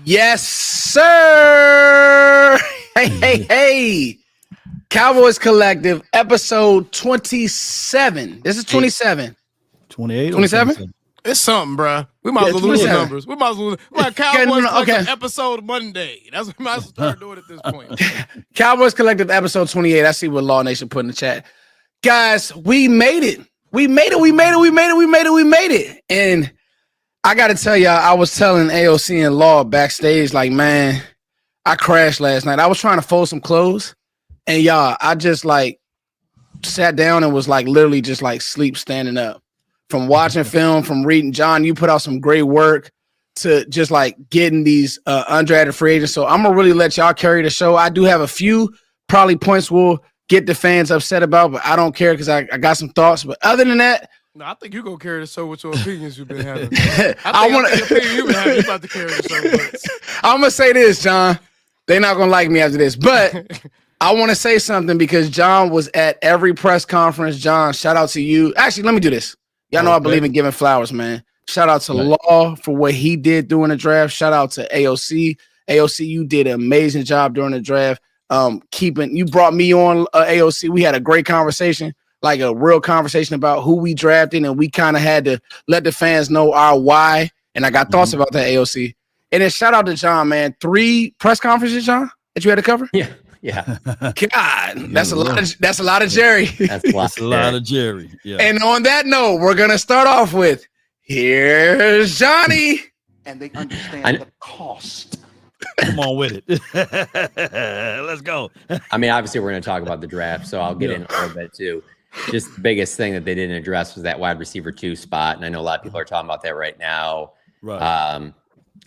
Yes, sir. Hey. Cowboys Collective, episode 27. This is 27. 28 27? It's something, bro. We might as well lose the numbers. We might as well lose. Like Cowboys Collective episode Monday. That's what we might as well start doing at this point. Cowboys Collective, episode 28. I see what Law Nation put in the chat. Guys, we made it. We made it. And I got to tell y'all, I was telling AOC and Law backstage, like, man, I crashed last night. I was trying to fold some clothes. And y'all, I just like sat down and was like literally just like sleep standing up from watching film, from reading. John, you put out some great work to just like getting these undrafted free agents. So I'm going to really let y'all carry the show. I do have a few probably points we'll get the fans upset about, but I don't care because I got some thoughts. But other than that, no, I think you're going to carry the show with your opinions you've been having. I think the opinion you've been having, you're about to carry the show with. I'm going to say this, John. They're not going to like me after this, but I want to say something because John was at every press conference. John, shout out to you. Actually, let me do this. Y'all know I believe in giving flowers, man. Shout out to Law for what he did during the draft. Shout out to AOC. AOC, you did an amazing job during the draft. You brought me on AOC. We had a great conversation, like a real conversation about who we drafted, and we kind of had to let the fans know our why. And I got thoughts about that, AOC. And then shout out to John, man. 3 press conferences, John, that you had to cover? Yeah. God, that's a lot of Jerry. That's a lot of Jerry. Yeah. And on that note, we're gonna start off with here's Johnny. And they understand the cost. Come on with it. Let's go. I mean, obviously, we're going to talk about the draft, so I'll get in a little bit too. Just the biggest thing that they didn't address was that wide receiver 2 spot, and I know a lot of people are talking about that right now. Right.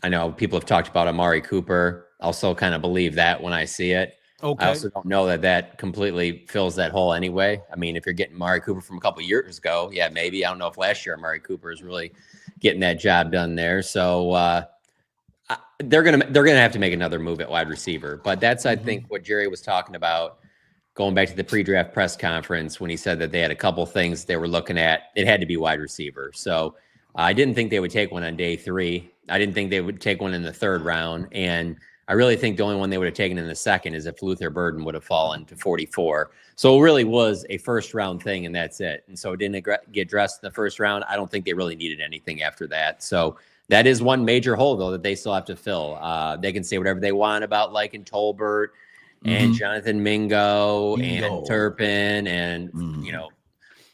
I know people have talked about Amari Cooper. I'll still kind of believe that when I see it. Okay. I also don't know that completely fills that hole anyway. I mean, if you're getting Amari Cooper from a couple of years ago, yeah, maybe. I don't know if last year Amari Cooper is really getting that job done there. So they're gonna have to make another move at wide receiver. But that's I think what Jerry was talking about going back to the pre-draft press conference when he said that they had a couple things they were looking at. It had to be wide receiver. So I didn't think they would take one on day 3. I didn't think they would take one in the 3rd round, and I really think the only one they would have taken in the 2nd is if Luther Burden would have fallen to 44. So it really was a first-round thing, and that's it. And so it didn't get dressed in the 1st round. I don't think they really needed anything after that. So that is one major hole, though, that they still have to fill. They can say whatever they want about Lycan Tolbert and Jonathan Mingo and Turpin and,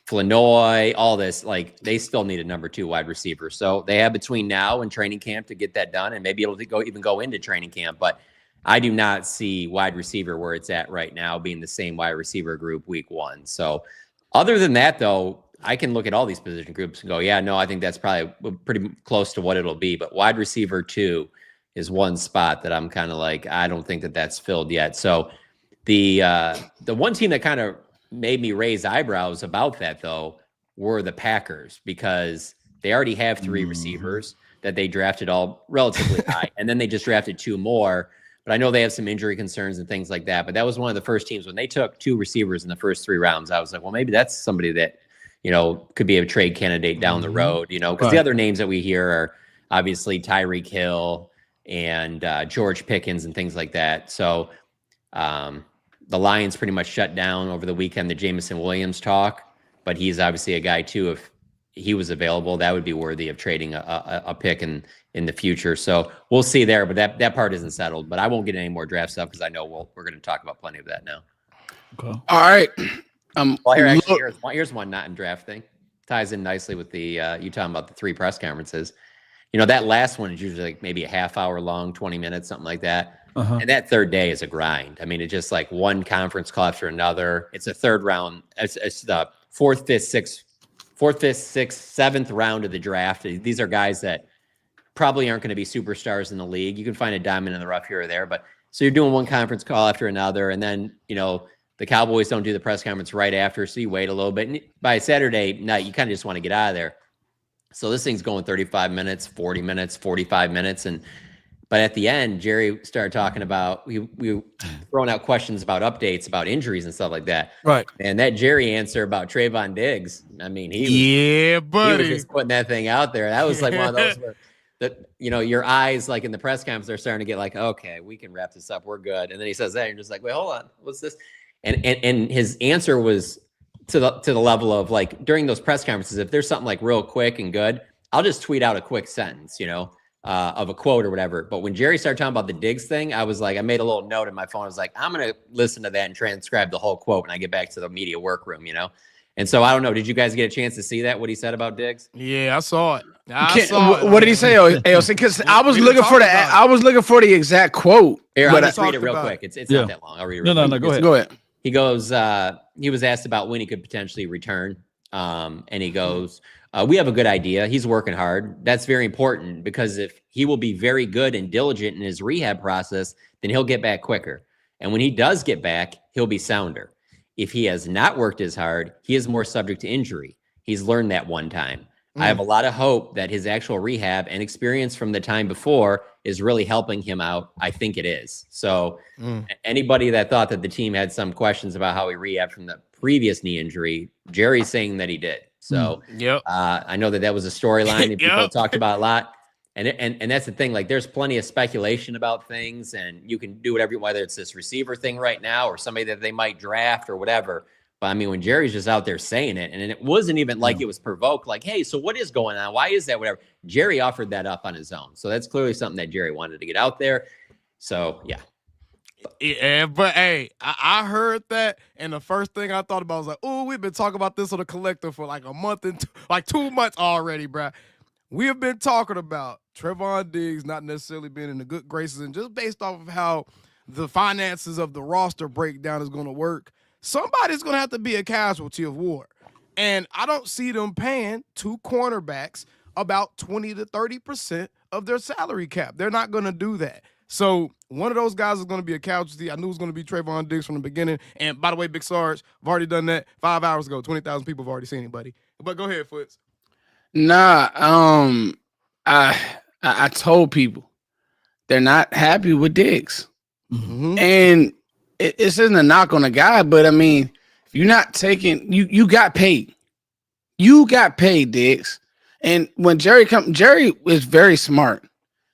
Flanoy, all this. Like, they still need a number 2 wide receiver. So they have between now and training camp to get that done, and maybe it'll go into training camp. But I do not see wide receiver where it's at right now being the same wide receiver group week 1. So other than that, though, I can look at all these position groups and go, yeah, no, I think that's probably pretty close to what it'll be. But wide receiver 2 is one spot that I'm kind of like, I don't think that's filled yet. So the one team that kind of made me raise eyebrows about that, though, were the Packers, because they already have 3 receivers that they drafted all relatively high. And then they just drafted 2 more. But I know they have some injury concerns and things like that. But that was one of the first teams when they took 2 receivers in the first 3 rounds. I was like, well, maybe that's somebody that, could be a trade candidate down the road, because the other names that we hear are obviously Tyreek Hill and George Pickens and things like that. So the Lions pretty much shut down over the weekend the Jameson Williams talk, but he's obviously a guy too. If he was available, that would be worthy of trading a pick in the future. So we'll see there, but that part isn't settled. But I won't get any more draft stuff because I know we're going to talk about plenty of that now. Okay. All right. Well, here's one not in draft thing. Ties in nicely with the you talking about the 3 press conferences. That last one is usually like maybe a half hour long, 20 minutes, something like that. And that 3rd day is a grind. I mean, it's just like one conference call after another. It's a 3rd round. It's the 4th, 5th, 6th, 7th round of the draft. These are guys that probably aren't going to be superstars in the league. You can find a diamond in the rough here or there, but so you're doing one conference call after another, and then the Cowboys don't do the press conference right after, so you wait a little bit. And by Saturday night, you kind of just want to get out of there. So this thing's going 35 minutes, 40 minutes, 45 minutes, but at the end, Jerry started talking about we throwing out questions about updates, about injuries and stuff like that. Right. And that Jerry answer about Trevon Diggs, I mean, he was just putting that thing out there. That was like one of those where that, your eyes, like in the press conference, they're starting to get like, okay, we can wrap this up. We're good. And then he says that, and you're just like, wait, hold on. What's this? And his answer was to the level of like, during those press conferences, if there's something like real quick and good, I'll just tweet out a quick sentence, of a quote or whatever. But when Jerry started talking about the Diggs thing, I was like, I made a little note in my phone. I was like, I'm going to listen to that and transcribe the whole quote when I get back to the media workroom, And so I don't know. Did you guys get a chance to see that, what he said about Diggs? Yeah, I saw it. What did he say, AOC? Because I was looking for the exact quote. Here, I'll just read it real quick. It's not that long. I'll read it real quick. No, go ahead. Go ahead. He goes, he was asked about when he could potentially return. And he goes, we have a good idea. He's working hard. That's very important because if he will be very good and diligent in his rehab process, then he'll get back quicker. And when he does get back, he'll be sounder. If he has not worked as hard, he is more subject to injury. He's learned that one time. I have a lot of hope that his actual rehab and experience from the time before is really helping him out. I think it is. So anybody that thought that the team had some questions about how he rehabbed from the previous knee injury, Jerry's saying that he did. So I know that was a storyline that people talked about a lot. And that's the thing, like there's plenty of speculation about things and you can do whatever, whether it's this receiver thing right now or somebody that they might draft or whatever. But I mean, when Jerry's just out there saying it, and it wasn't even like it was provoked, like, hey, so what is going on? Why is that? Whatever. Jerry offered that up on his own. So that's clearly something that Jerry wanted to get out there. So, yeah. Yeah, but hey, I heard that, and the first thing I thought about was like, oh, we've been talking about this on the collector for like a month and like 2 months already, bro. We have been talking about Trevon Diggs not necessarily being in the good graces, and just based off of how the finances of the roster breakdown is going to work, somebody's going to have to be a casualty of war. And I don't see them paying two cornerbacks about 20 to 30% of their salary cap. They're not going to do that. So one of those guys is going to be a casualty. I knew it was going to be Trevon Diggs from the beginning. And by the way, Big Sarge, I've already done that 5 hours ago. 20,000 people have already seen it, buddy. But go ahead, Foots. Nah, I told people they're not happy with Diggs. Mm-hmm. And it isn't a knock on the guy, but I mean, if you're not taking, you got paid. You got paid, Diggs. And when Jerry is very smart.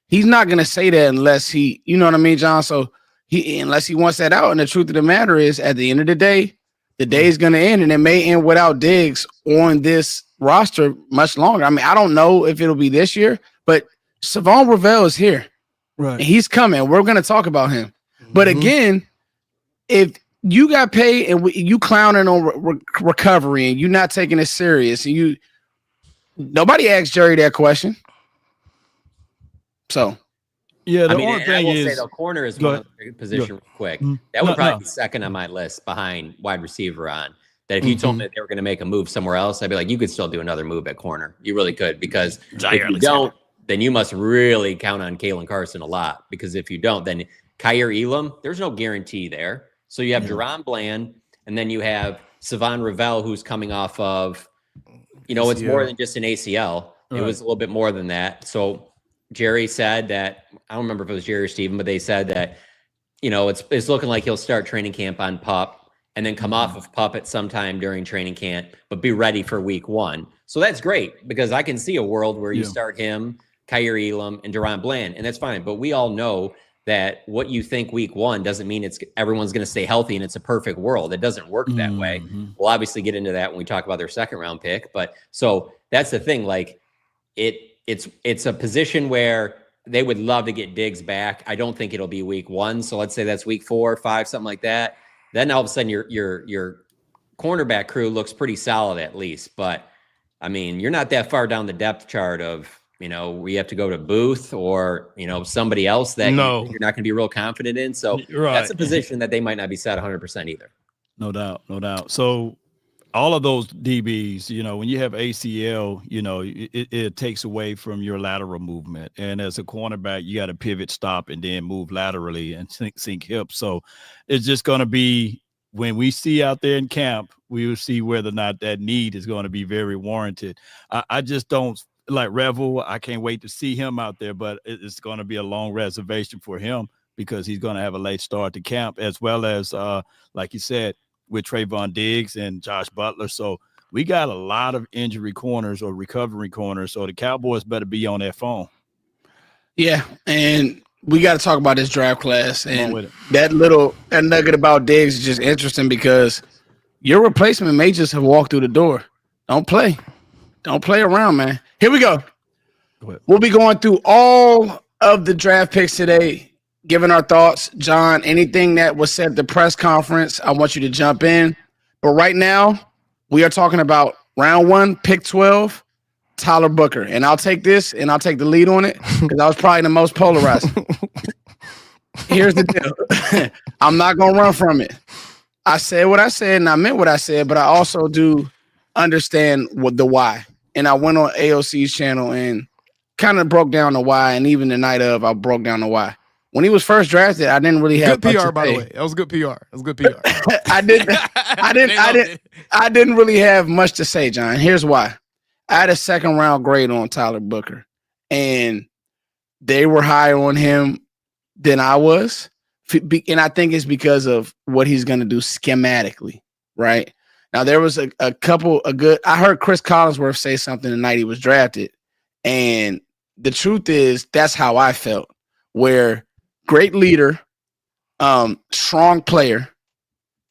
He's not going to say that unless he, you know what I mean, John? So unless he wants that out. And the truth of the matter is, at the end of the day is going to end, and it may end without Diggs on this roster much longer. I mean, I don't know if it'll be this year, but Savon Revell is here. Right. He's coming. We're going to talk about him. But again, if you got paid and you clowning on recovery and you're not taking it serious, and nobody asked Jerry that question. So, yeah, I will say the corner is one position real quick. That would probably be second on my list behind wide receiver on. That if you told me that they were going to make a move somewhere else, I'd be like, you could still do another move at corner. You really could, because if you don't, then you must really count on Kalen Carson a lot. Because if you don't, then Kyer Elam, there's no guarantee there. So you have Jerron Bland, and then you have Savon Revell, who's coming off of, ACL. It's more than just an ACL. Right. It was a little bit more than that. So Jerry said that, I don't remember if it was Jerry or Steven, but they said that, it's looking like he'll start training camp on PUP and then come off of PUP at some time during training camp, but be ready for week 1. So that's great, because I can see a world where you start him, Kyer Elam, and Jerron Bland, and that's fine. But we all know that what you think week 1 doesn't mean everyone's going to stay healthy and it's a perfect world. It doesn't work that way. We'll obviously get into that when we talk about their second round pick. But so that's the thing. Like it's a position where they would love to get Diggs back. I don't think it'll be week 1. So let's say that's week 4 or 5, something like that. Then all of a sudden your cornerback crew looks pretty solid at least. But I mean, you're not that far down the depth chart of, we have to go to Booth or, somebody else that you're not going to be real confident in. So that's a position that they might not be set 100% either. No doubt. So all of those DBs, when you have ACL, it takes away from your lateral movement. And as a cornerback, you got to pivot, stop, and then move laterally and sink hips. So it's just going to be, when we see out there in camp, we will see whether or not that need is going to be very warranted. I just don't like Revel. I can't wait to see him out there, but it's going to be a long reservation for him because he's going to have a late start to camp, as well as, like you said, with Trevon Diggs and Josh Butler. So we got a lot of injury corners or recovery corners. So the Cowboys better be on their phone. Yeah, and we got to talk about this draft class. Come on And with it. that nugget about Diggs is just interesting because your replacement may just have walked through the door. Don't play around, man. Here we go. Go ahead. We'll be going through all of the draft picks today, giving our thoughts. John, anything that was said at the press conference, I want you to jump in. But right now, we are talking about round 1, pick 12, Tyler Booker. And I'll take this and I'll take the lead on it because I was probably the most polarized. Here's the deal. I'm not going to run from it. I said what I said and I meant what I said, but I also do understand what the why. And I went on AOC's channel and kind of broke down the why. And even the night of, I broke down the why. When he was first drafted, I didn't really have good PR, by the way. That was good PR. That was good PR. I didn't really have much to say, John. Here's why. I had a second round grade on Tyler Booker, and they were higher on him than I was. And I think it's because of what he's going to do schematically, right? Now, there was a good, I heard Chris Collinsworth say something the night he was drafted. And the truth is, that's how I felt, where great leader, strong player,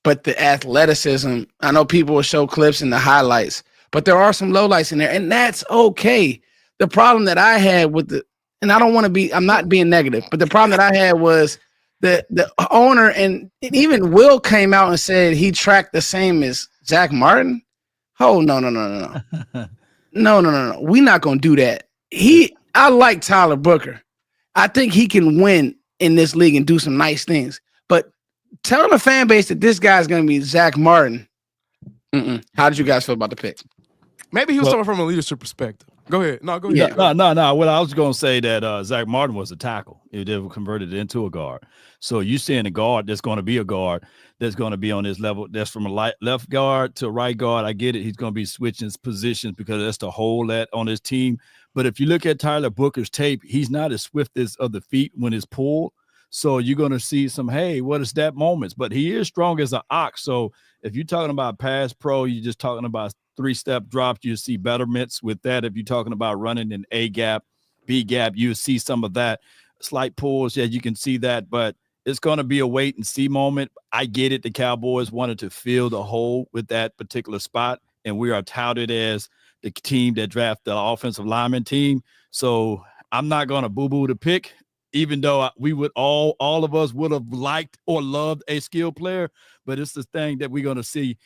but the athleticism, I know people will show clips and the highlights, but there are some lowlights in there, and that's okay. The problem that I had with and I don't want to be, I'm not being negative, but the problem that I had was the owner, and even Will came out and said he tracked the same as Zach Martin. Oh, no. No. We're not going to do that. I like Tyler Booker. I think he can win in this league and do some nice things. But telling the fan base that this guy's going to be Zach Martin, how did you guys feel about the pick? Maybe he was talking from a leadership perspective. Go ahead. No, go ahead. Yeah, no. Well, I was going to say that Zach Martin was a tackle. It converted into a guard. So you seeing a guard that's going to be a guard that's going to be on this level. That's from a left guard to a right guard. I get it. He's going to be switching positions because that's the hole that on his team. But if you look at Tyler Booker's tape, he's not as swift as of the feet when it's pulled. So you're going to see some, hey, what is that moments? But he is strong as an ox. So if you're talking about pass pro, you're just talking about 3-step drops, you see betterments with that. If you're talking about running in A gap, B gap, you see some of that. Slight pulls, yeah, you can see that, but it's going to be a wait and see moment. I get it. The Cowboys wanted to fill the hole with that particular spot, and we are touted as the team that drafted the offensive lineman team. So I'm not going to boo-boo the pick, even though we would all of us would have liked or loved a skilled player, but it's the thing that we're going to see,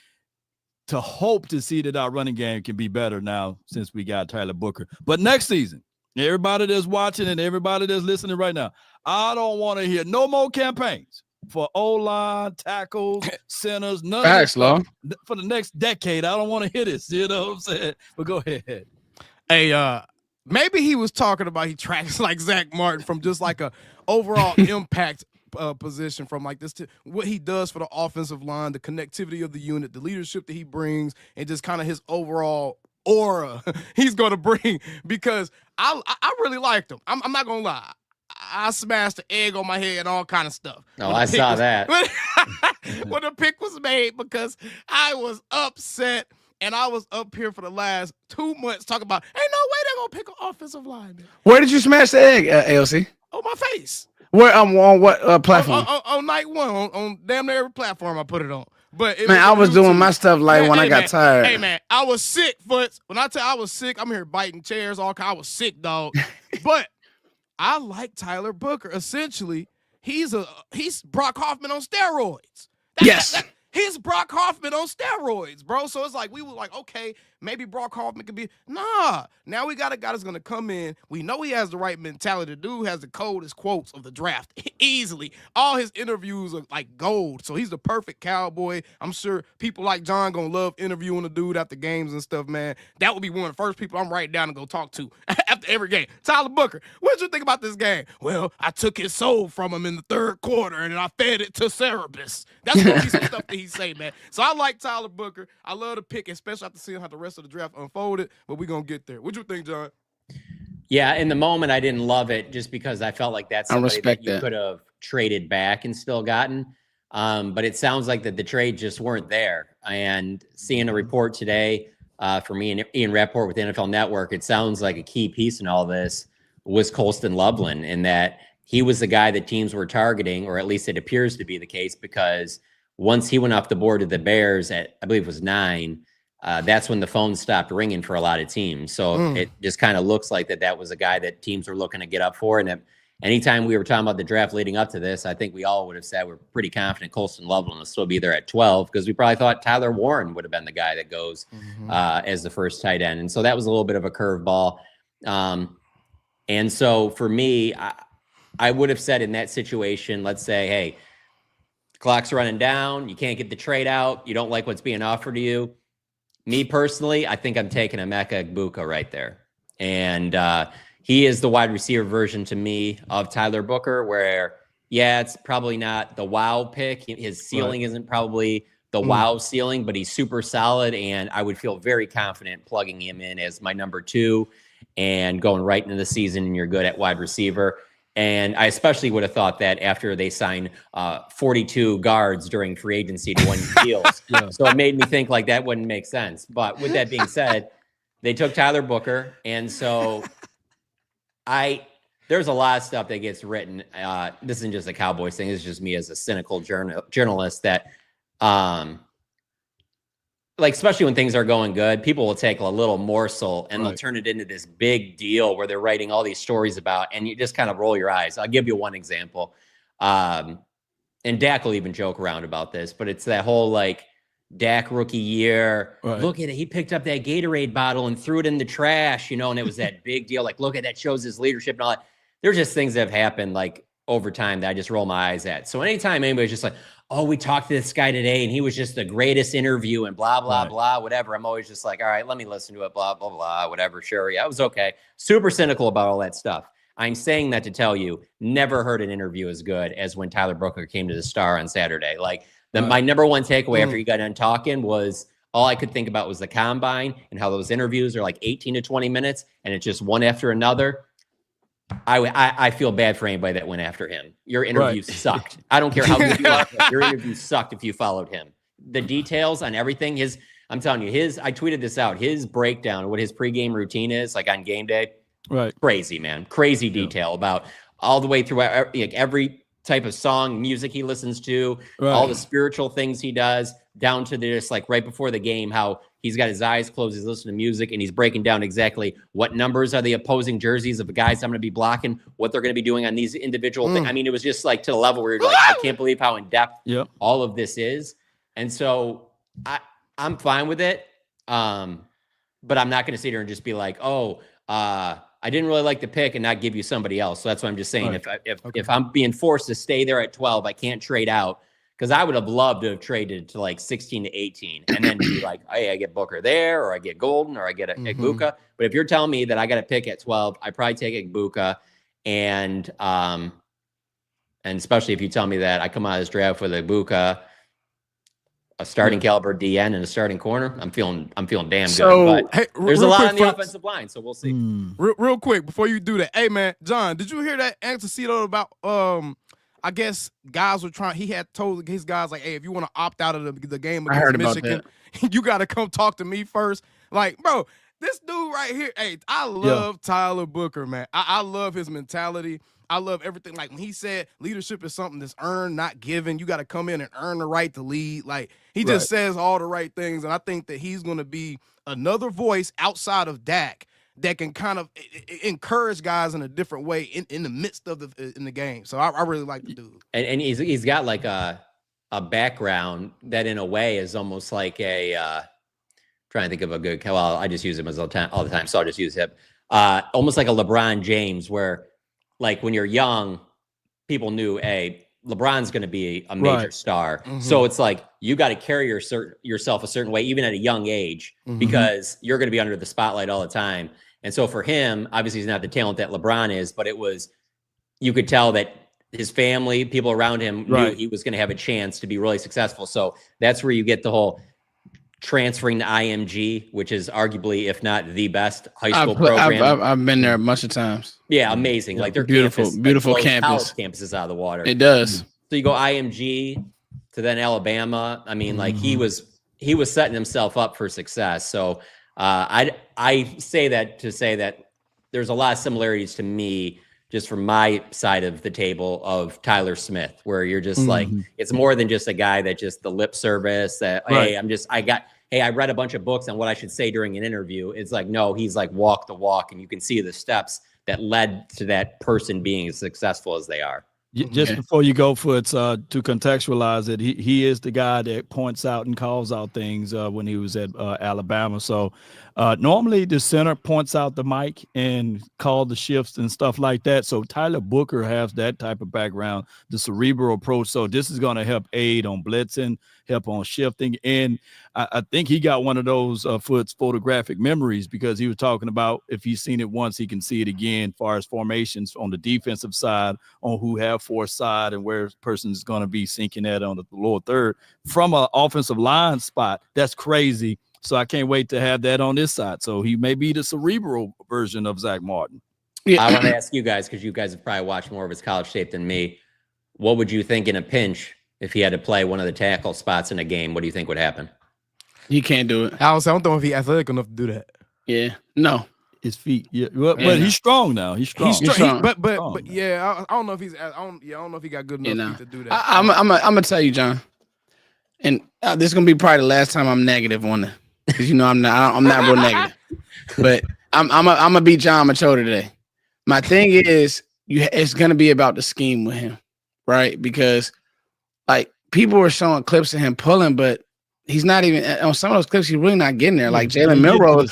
to hope to see that our running game can be better now since we got Tyler Booker. But next season, everybody that's watching and everybody that's listening right now, I don't want to hear no more campaigns for O-line, tackles, centers, none of that for the next decade. I don't want to hear this, you know what I'm saying? But go ahead. Hey, maybe he was talking about he tracks like Zach Martin from just like a overall impact position, from like this to what he does for the offensive line, the connectivity of the unit, the leadership that he brings, and just kind of his overall aura he's going to bring, because I really liked him. I'm not going to lie. I smashed the egg on my head and all kind of stuff. Oh, I saw that. When the pick was made, because I was upset, and I was up here for the last 2 months talking about, ain't no way they're going to pick an offensive lineman. Where did you smash the egg, AOC? On my face. Where on what platform? On night one, on damn near every platform I put it on. But I was doing my stuff like when I got tired. Hey man, I was sick, Foots. When I tell you I was sick, I'm here biting chairs, all kind. I was sick, dog. But I like Tyler Booker. Essentially, he's Brock Hoffman on steroids. He's Brock Hoffman on steroids, bro. So it's like, we were like, okay, maybe Brock Hoffman could be. Nah. Now we got a guy that's going to come in. We know he has the right mentality. The dude has the coldest quotes of the draft easily. All his interviews are like gold. So he's the perfect Cowboy. I'm sure people like John going to love interviewing the dude after games and stuff, man. That would be one of the first people I'm writing down and go talk to after every game. Tyler Booker, what did you think about this game? Well, I took his soul from him in the third quarter and I fed it to Cerebus. That's going to be some stuff that he say, man. So I like Tyler Booker. I love the pick, especially after seeing how the rest of the draft unfolded, but we're going to get there. What you think, John? Yeah, in the moment, I didn't love it just because I felt like that's somebody that you could have traded back and still gotten. But it sounds like that the trades just weren't there. And seeing a report today from Ian Rapport with NFL Network, it sounds like a key piece in all this was Golston Loveland, in that he was the guy that teams were targeting, or at least it appears to be the case, because once he went off the board to the Bears at, I believe it was 9, that's when the phone stopped ringing for a lot of teams. So it just kind of looks like that was a guy that teams were looking to get up for. And anytime we were talking about the draft leading up to this, I think we all would have said we're pretty confident Golston Loveland will still be there at 12, because we probably thought Tyler Warren would have been the guy that goes as the first tight end. And so that was a little bit of a curveball. And so for me, I would have said in that situation, let's say, hey, clock's running down, you can't get the trade out, you don't like what's being offered to you. Me personally, I think I'm taking a Micah Egbuka right there. And he is the wide receiver version to me of Tyler Booker, where, yeah, it's probably not the wow pick. His ceiling isn't probably the wow ceiling, but he's super solid. And I would feel very confident plugging him in as my number 2 and going right into the season, and you're good at wide receiver. And I especially would have thought that after they signed 42 guards during free agency to win deals. So it made me think like that wouldn't make sense. But with that being said, they took Tyler Booker. And so there's a lot of stuff that gets written. This isn't just a Cowboys thing. It's just me as a cynical journalist that, like, especially when things are going good, people will take a little morsel and they'll turn it into this big deal where they're writing all these stories about, and you just kind of roll your eyes. I'll give you one example. And Dak will even joke around about this, but it's that whole, like, Dak rookie year. Look at it. He picked up that Gatorade bottle and threw it in the trash, and it was that big deal. Like, look at that, shows his leadership and all that. There's just things that have happened, like, over time that I just roll my eyes at. So anytime anybody's just like, oh, we talked to this guy today and he was just the greatest interview and blah, blah, blah, whatever, I'm always just like, all right, let me listen to it, blah, blah, blah, whatever. Sure. Yeah, it was okay. Super cynical about all that stuff. I'm saying that to tell you, never heard an interview as good as when Tyler Booker came to the Star on Saturday. Like, my number one takeaway after he got done talking was, all I could think about was the combine and how those interviews are like 18 to 20 minutes and it's just one after another. I feel bad for anybody that went after him. Your interview sucked. I don't care how good you are. Your interview sucked if you followed him. The details on everything, I'm telling you, I tweeted this out, his breakdown of what his pregame routine is, like on game day. Crazy, man. Crazy detail about all the way through every type of song, music he listens to, all the spiritual things he does, down to this, like right before the game, how he's got his eyes closed, he's listening to music, and he's breaking down exactly what numbers are the opposing jerseys of the guys I'm going to be blocking, what they're going to be doing on these individual things. I mean, it was just like to the level where you're like, I can't believe how in depth all of this is. And so I'm fine with it. But I'm not going to sit here and just be like, I didn't really like the pick and not give you somebody else. So that's what I'm just saying. If I'm being forced to stay there at 12, I can't trade out, because I would have loved to have traded to like 16 to 18 and then be like, hey, I get Booker there, or I get Golden, or I get Egbuka. But if you're telling me that I got to pick at 12, I probably take Egbuka. And especially if you tell me that I come out of this draft with Egbuka, a starting caliber DN and a starting corner, I'm feeling damn good. But hey, there's a lot on the offensive line, so we'll see. Real quick before you do that, hey man, John, did you hear that antecedent about I guess guys were trying. He had told his guys like, hey, if you want to opt out of the game against Michigan, you got to come talk to me first. Like, bro, this dude right here. Hey, I love Tyler Booker, man. I love his mentality. I love everything. Like when he said leadership is something that's earned, not given. You got to come in and earn the right to lead. Like he just says all the right things. And I think that he's going to be another voice outside of Dak that can kind of encourage guys in a different way in the midst of the game. So I really like the dude. And he's got like a background that in a way is almost like trying to think of a good, well, I just use him all the time. So I'll just use him. Almost like a LeBron James, where like when you're young, people knew, hey, LeBron's going to be a major star. So it's like, you got to carry yourself a certain way, even at a young age, because you're going to be under the spotlight all the time. And so for him, obviously he's not the talent that LeBron is, but you could tell that his family, people around him knew he was going to have a chance to be really successful. So that's where you get the whole transferring to IMG, which is arguably, if not the best high school program. I've been there a bunch of times. Yeah, amazing. Like their beautiful campus. Campuses out of the water. It does. So you go IMG to then Alabama. I mean, like he was setting himself up for success. So I say that to say that there's a lot of similarities to me, just from my side of the table, of Tyler Smith, where you're just like, it's more than just a guy that just the lip service that, Right. hey, I read a bunch of books on what I should say during an interview. It's like, no, he's like walk the walk, and you can see the steps that led to that person being as successful as they are. Just before you go, Foots, to contextualize it, he is the guy that points out and calls out things when he was at Alabama. So normally the center points out the mic and call the shifts and stuff like that. So Tyler Booker has that type of background, the cerebral approach. So this is going to help aid on blitzing, help on shifting. And I think he got one of those Foots photographic memories, because he was talking about if he's seen it once, he can see it again, as far as formations on the defensive side, on who have force side and where person is going to be sinking at on the lower third from an offensive line spot. That's crazy. So I can't wait to have that on this side. So he may be the cerebral version of Zach Martin. Yeah. I want to ask you guys, because you guys have probably watched more of his college tape than me. What would you think in a pinch if he had to play one of the tackle spots in a game? What do you think would happen? He can't do it. I don't know if he's athletic enough to do that. Yeah. No. His feet, but he's strong now. He's strong. He's strong. But yeah, I don't know if he's. I don't know if he got good enough feet to do that. I'm gonna tell you, John, and this is gonna be probably the last time I'm negative on it, because I'm not real negative. But I'm gonna be John Machota today. My thing is, it's gonna be about the scheme with him, right? Because like people were showing clips of him pulling, but he's not even on some of those clips. He's really not getting there. Like Jalen Milroe,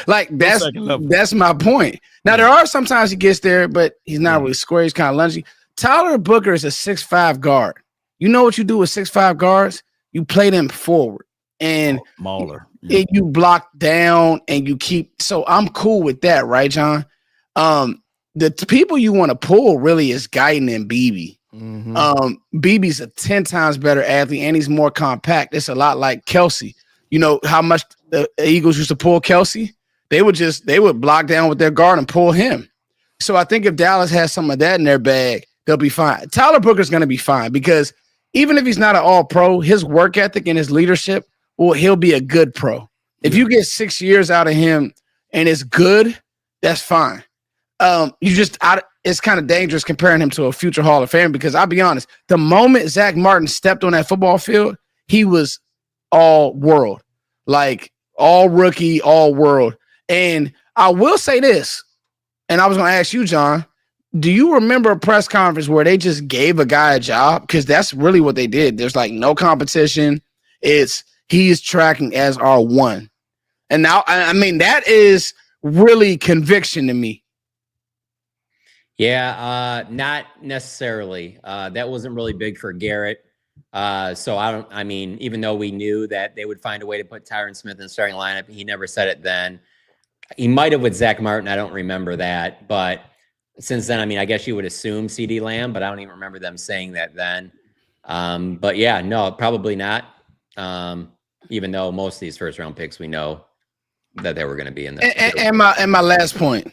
like that's my point. Now there are sometimes he gets there, but he's not really square. He's kind of lungy. Tyler Booker is a 6'5" guard. You know what you do with 6'5" guards? You play them forward and Mauler. You block down and you keep. So I'm cool with that, right, John? The people you want to pull really is Guyton and BB. BB's a 10 times better athlete, and he's more compact. It's a lot like Kelsey. You know how much the Eagles used to pull Kelsey? They would block down with their guard and pull him. So I think if Dallas has some of that in their bag, they'll be fine. Tyler Booker's going to be fine, because even if he's not an all-pro, his work ethic and his leadership, he'll be a good pro. If you get 6 years out of him and it's good, that's fine. It's kind of dangerous comparing him to a future Hall of Famer, because I'll be honest, the moment Zach Martin stepped on that football field, he was all world, like all rookie, all world. And I will say this, and I was going to ask you, John, do you remember a press conference where they just gave a guy a job? Because that's really what they did. There's like no competition. He's tracking as R1. And now, I mean, that is really conviction to me. Yeah, not necessarily. That wasn't really big for Garrett. So even though we knew that they would find a way to put Tyron Smith in the starting lineup, he never said it then. He might have with Zach Martin. I don't remember that. But since then, I guess you would assume CeeDee Lamb, but I don't even remember them saying that then. But yeah, no, probably not. Even though most of these first round picks, we know that they were going to be in that. And my last point.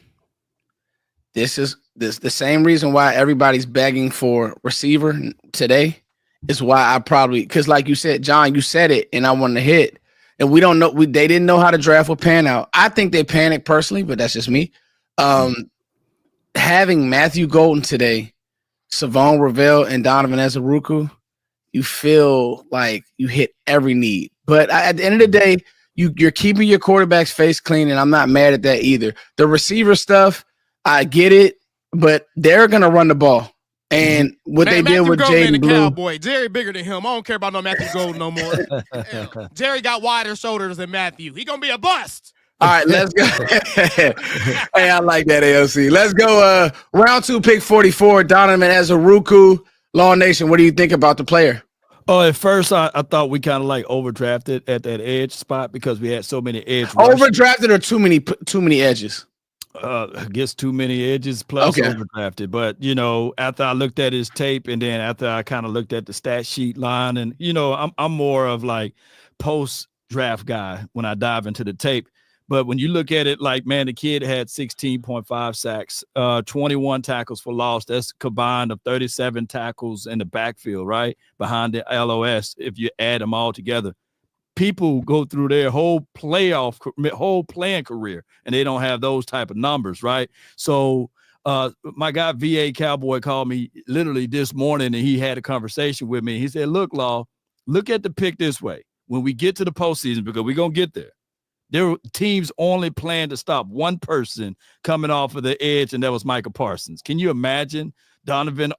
This is the same reason why everybody's begging for receiver today is why because like you said, John, you said it, and I wanted to hit. And we don't know. They didn't know how the draft would pan out. I think they panicked personally, but that's just me. Having Matthew Golden today, Savon Revell, and Donovan Ezeruku, you feel like you hit every need. But at the end of the day, you're keeping your quarterback's face clean, and I'm not mad at that either. The receiver stuff, I get it, but they're gonna run the ball. And what they did with Jaden Blue, Cowboy, Jerry bigger than him. I don't care about no Matthew Golden no more. Jerry got wider shoulders than Matthew. He gonna be a bust. All right, let's go. Hey, I like that, AOC. Let's go. Round 2, pick 44. Donovan Ezeruku. Law Nation, what do you think about the player? Oh, at first I thought we kind of like overdrafted at that edge spot because we had so many edge. Overdrafted or too many edges? I guess too many edges plus overdrafted. But, after I looked at his tape and then after I kind of looked at the stat sheet line and, I'm more of like post-draft guy when I dive into the tape. But when you look at it, like, man, the kid had 16.5 sacks, 21 tackles for loss. That's combined of 37 tackles in the backfield, right? Behind the LOS, if you add them all together. people go through their whole playing career, and they don't have those type of numbers, right? So my guy VA Cowboy called me literally this morning, and he had a conversation with me. He said, look, Law, look at the pick this way. When we get to the postseason, because we're going to get there, their teams only plan to stop one person coming off of the edge, and that was Micah Parsons. Can you imagine Donovan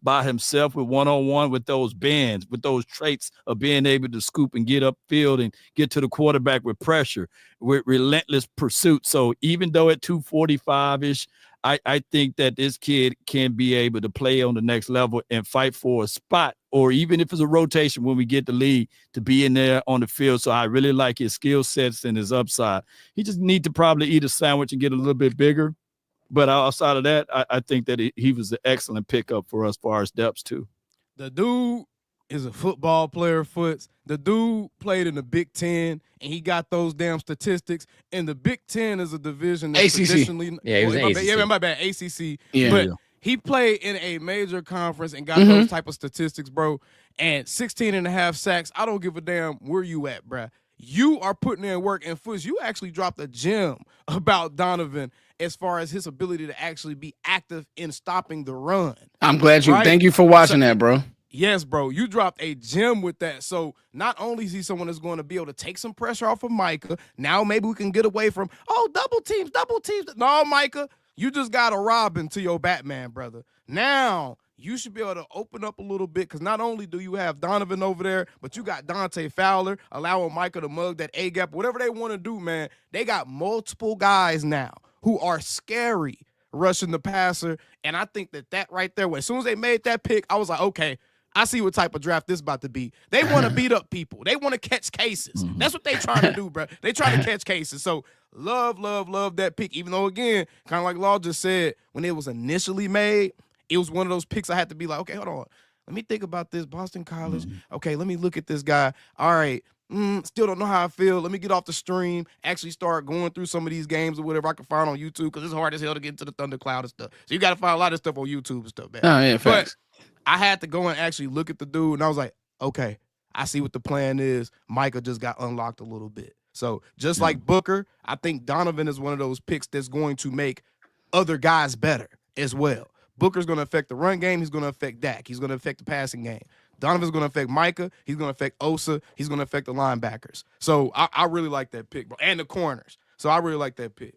by himself with one-on-one with those bends, with those traits of being able to scoop and get upfield and get to the quarterback with pressure, with relentless pursuit? So even though at 245-ish, I think that this kid can be able to play on the next level and fight for a spot, or even if it's a rotation when we get the lead, to be in there on the field. So I really like his skill sets and his upside. He just need to probably eat a sandwich and get a little bit bigger. But outside of that, I think that he was an excellent pickup for us as far as depths too. The dude is a football player, Foots. The dude played in the Big Ten, and he got those damn statistics. And the Big Ten is a division that's ACC. traditionally, Yeah, he was ACC. Yeah, my bad, ACC. Yeah. But he played in a major conference and got Mm-hmm. those type of statistics, bro. And 16 and a half sacks. I don't give a damn where you at, bro. You are putting in work. And Foots, you actually dropped a gem about Donovan as far as his ability to actually be active in stopping the run. I'm glad you. Right? Thank you for watching that, bro. Yes, bro. You dropped a gem with that. So not only is he someone that's going to be able to take some pressure off of Micah, now maybe we can get away from, double teams. No, Micah, you just got a Robin to your Batman, brother. Now you should be able to open up a little bit, because not only do you have Donovan over there, but you got Dante Fowler allowing Micah to mug that A-gap. Whatever they want to do, man, they got multiple guys now who are scary rushing the passer. And I think that right there, as soon as they made that pick, I was like, okay, I see what type of draft this about to be. They want to beat up people. They want to catch cases. That's what they trying to do, bro. They trying to catch cases. So love that pick, even though, again, kind of like Law just said, when it was initially made, it was one of those picks I had to be like, okay, hold on. Let me think about this. Boston College. Okay, let me look at this guy. All right. Still don't know how I feel. Let me get off the stream, actually start going through some of these games or whatever I can find on YouTube, because it's hard as hell to get into the Thundercloud and stuff. So you got to find a lot of stuff on YouTube and stuff, man. Oh, yeah, facts. But I had to go and actually look at the dude, and I was like, okay, I see what the plan is. Micah just got unlocked a little bit. So just like Booker, I think Donovan is one of those picks that's going to make other guys better as well. Booker's going to affect the run game. He's going to affect Dak. He's going to affect the passing game. Donovan's going to affect Micah. He's going to affect Osa. He's going to affect the linebackers. So I really like that pick, bro, and the corners. So I really like that pick.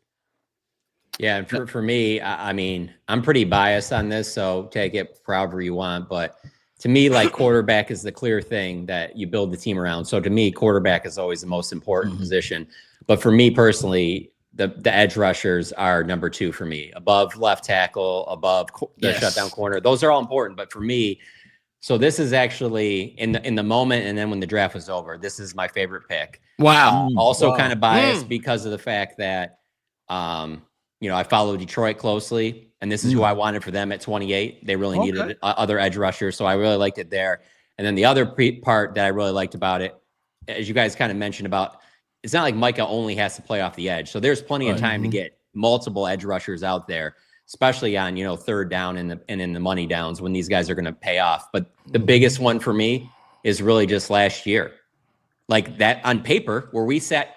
Yeah, and for me, I mean, I'm pretty biased on this, so take it for however you want. But to me, like, quarterback is the clear thing that you build the team around. So to me, quarterback is always the most important position. But for me personally, the edge rushers are number 2 for me, above left tackle, above the shutdown corner. Those are all important. But for me, so this is actually in the moment, and then when the draft was over, this is my favorite pick. Wow. Also kind of biased because of the fact that, I follow Detroit closely, and this is who I wanted for them at 28. They really needed other edge rushers, so I really liked it there. And then the other part that I really liked about it, as you guys kind of mentioned about, it's not like Micah only has to play off the edge. So there's plenty of time to get multiple edge rushers out there, especially on, third down and in the money downs when these guys are going to pay off. But the biggest one for me is really just last year. Like that on paper, where we sat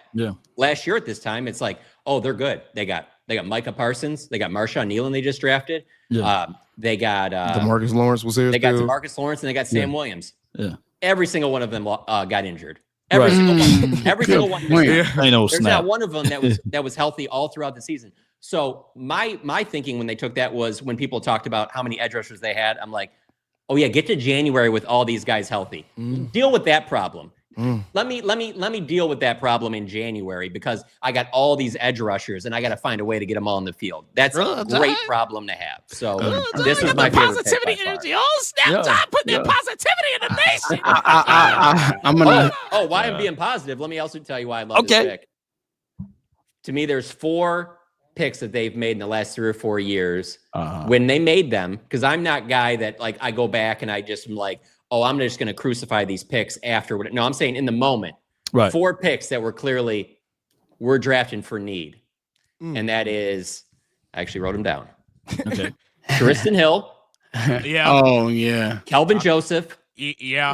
last year at this time, it's like, oh, they're good. They got Micah Parsons. They got Marshawn Nealon they just drafted. They got DeMarcus Lawrence was here. They got too. DeMarcus Lawrence, and they got Sam Williams. Yeah. Every single one of them got injured. Every single one. Every single one. There's not one of them that was healthy all throughout the season. So my thinking when they took that was, when people talked about how many edge rushers they had, I'm like, oh yeah, get to January with all these guys healthy. Deal with that problem. Let me deal with that problem in January, because I got all these edge rushers and I got to find a way to get them all in the field. That's a great problem to have. So this is my favorite positivity energy. Oh, snap! Time, put that positivity in the nation. I'm gonna. Why I'm being positive? Let me also tell you why I love this pick. To me, there's 4 picks that they've made in the last 3 or 4 years. When they made them, because I'm not guy that, like, I go back and I just am like, oh, I'm just going to crucify these picks after. No, I'm saying in the moment. Right. 4 picks that were clearly, we're drafting for need. And that is, I actually wrote them down. Okay. Tristan Hill. Yeah. Oh, yeah. Kelvin Joseph. Yeah.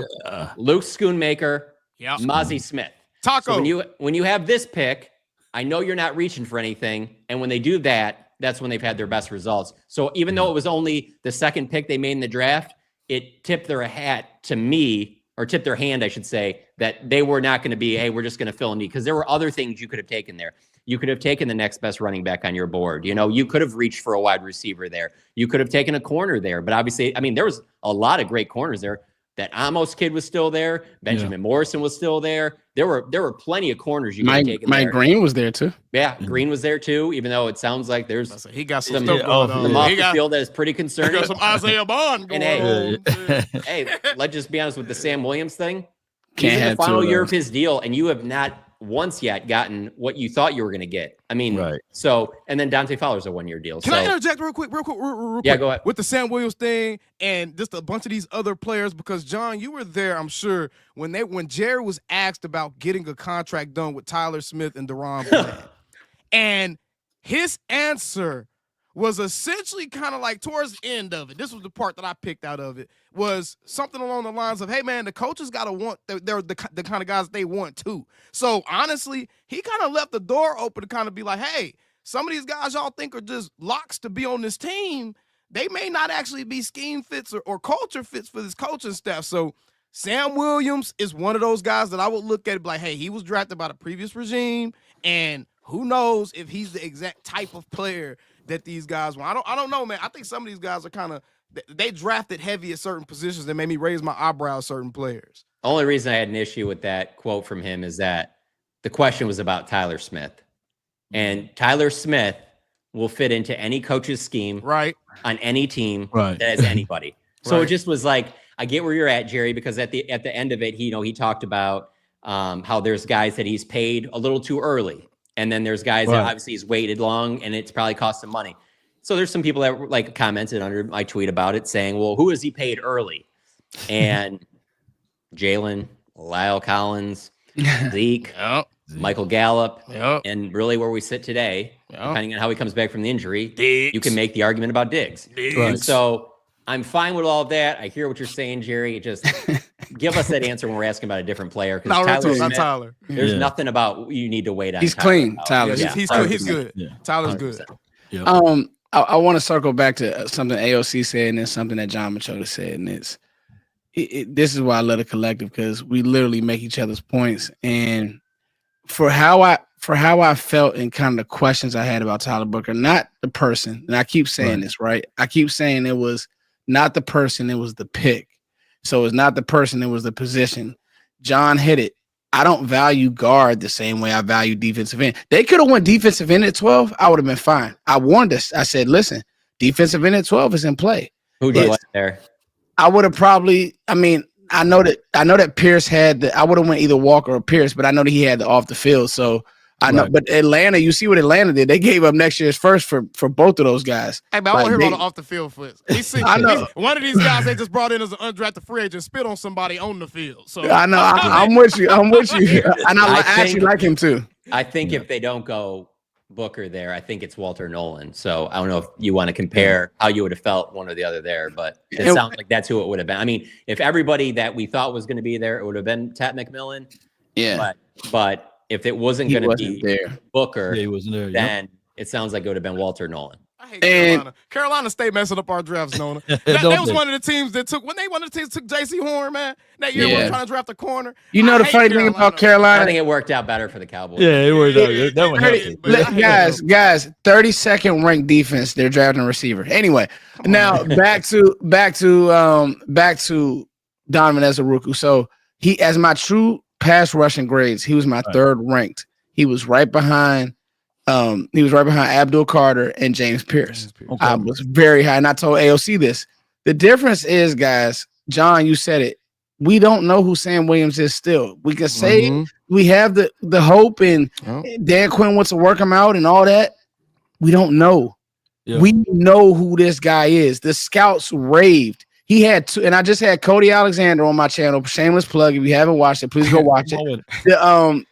Luke Schoonmaker. Yeah. Mozzie Smith. Taco. So when you have this pick, I know you're not reaching for anything. And when they do that, that's when they've had their best results. So even though it was only the second pick they made in the draft, it tipped their hat to me, or tipped their hand, I should say, that they were not going to be, hey, we're just going to fill a need, because there were other things you could have taken there. You could have taken the next best running back on your board. You know, you could have reached for a wide receiver there. You could have taken a corner there. But obviously, I mean, there was a lot of great corners there. That Amos kid was still there. Benjamin Morrison was still there. There were plenty of corners you could have taken there. Mike Green was there too. Yeah, Green was there too, even though it sounds like there's he got some stuff stuff going on. off the field that is pretty concerning. He got some Isaiah Bond going on. Hey, let's just be honest with the Sam Williams thing. Can't He's in the have final two of year of those. his deal, and you have not once yet gotten what you thought you were going to get. I mean, Right. So, and then Dante Fowler's a 1-year deal. Can I interject real quick? Yeah, go ahead. With the Sam Williams thing and just a bunch of these other players, because John, you were there, I'm sure, when Jerry was asked about getting a contract done with Tyler Smith and Deron Bland. And his answer was essentially kind of like towards the end of it. This was the part that I picked out of it, was something along the lines of, hey, man, the coaches got to want, they're the kind of guys they want too. So honestly, he kind of left the door open to kind of be like, hey, some of these guys y'all think are just locks to be on this team, they may not actually be scheme fits or culture fits for this coaching staff. So Sam Williams is one of those guys that I would look at and be like, hey, he was drafted by the previous regime, and who knows if he's the exact type of player that these guys want. I don't know, man. I think some of these guys are kind of, they drafted heavy at certain positions that made me raise my eyebrow at certain players. Only reason I had an issue with that quote from him is that the question was about Tyler Smith. And Tyler Smith will fit into any coach's scheme, right, on any team, right, that has anybody. So Right. It just was like, I get where you're at, Jerry, because at the end of it, he talked about how there's guys that he's paid a little too early. And then there's guys that obviously he's waited long and it's probably cost him money. So there's some people that like commented under my tweet about it saying, well, who is he paid early? And Jalen, Lyle Collins, Zeke, Michael Gallup, and really where we sit today, depending on how he comes back from the injury, you can make the argument about Diggs. And so I'm fine with all of that. I hear what you're saying, Jerry. Just give us that answer when we're asking about a different player. Because Tyler. There's nothing about you need to wait on. He's clean, Tyler. Yeah, he's good. He's good. Yeah. Tyler's good. Yep. I want to circle back to something AOC said, and then something that John Machota said, and this is why I love the collective, because we literally make each other's points. And for how I felt and kind of the questions I had about Tyler Booker, not the person, and I keep saying this, right? I keep saying it was not the person, it was the pick. So it's not the person, it was the position. John hit it. I don't value guard the same way I value defensive end. They could have went defensive end at 12. I would have been fine. I warned us. I said, listen, defensive end at 12 is in play. Who do you like there? I would have probably, I mean, I know that Pierce had I would have went either Walker or Pierce, but I know that he had the off the field. So I know, but Atlanta, you see what Atlanta did. They gave up next year's first for both of those guys. Hey, man, I want to hear about the off the field foots. I know. One of these guys they just brought in as an undrafted free agent spit on somebody on the field. So I know. I'm with you. And I actually like him too. I think if they don't go Booker there, I think it's Walter Nolan. So I don't know if you want to compare how you would have felt one or the other there, but it sounds like that's who it would have been. I mean, if everybody that we thought was going to be there, it would have been Tat McMillan. Yeah. But if it wasn't going to be there. Booker, he wasn't there. Then it sounds like it would have been Walter Nolan. I hate Carolina. Carolina State messing up our drafts, Nona. That was one of the teams that took J.C. Horn, man. That year we were trying to draft a corner. You know the funny thing about Carolina? I think it worked out better for the Cowboys. Yeah, it worked out. That one helped. Guys, 32nd ranked defense. They're drafting a receiver. Anyway, now back to Donovan Ezeruku. So he, as my true pass rushing grades, he was my third ranked. He was right behind. Abdul Carter and James Pierce. Okay. I was very high, and I told AOC this. The difference is, guys, John, you said it. We don't know who Sam Williams is still. We can say we have the hope, and Dan Quinn wants to work him out and all that. We don't know. Yeah. We know who this guy is. The scouts raved. He had two, and I just had Cody Alexander on my channel. Shameless plug. If you haven't watched it, please go watch it.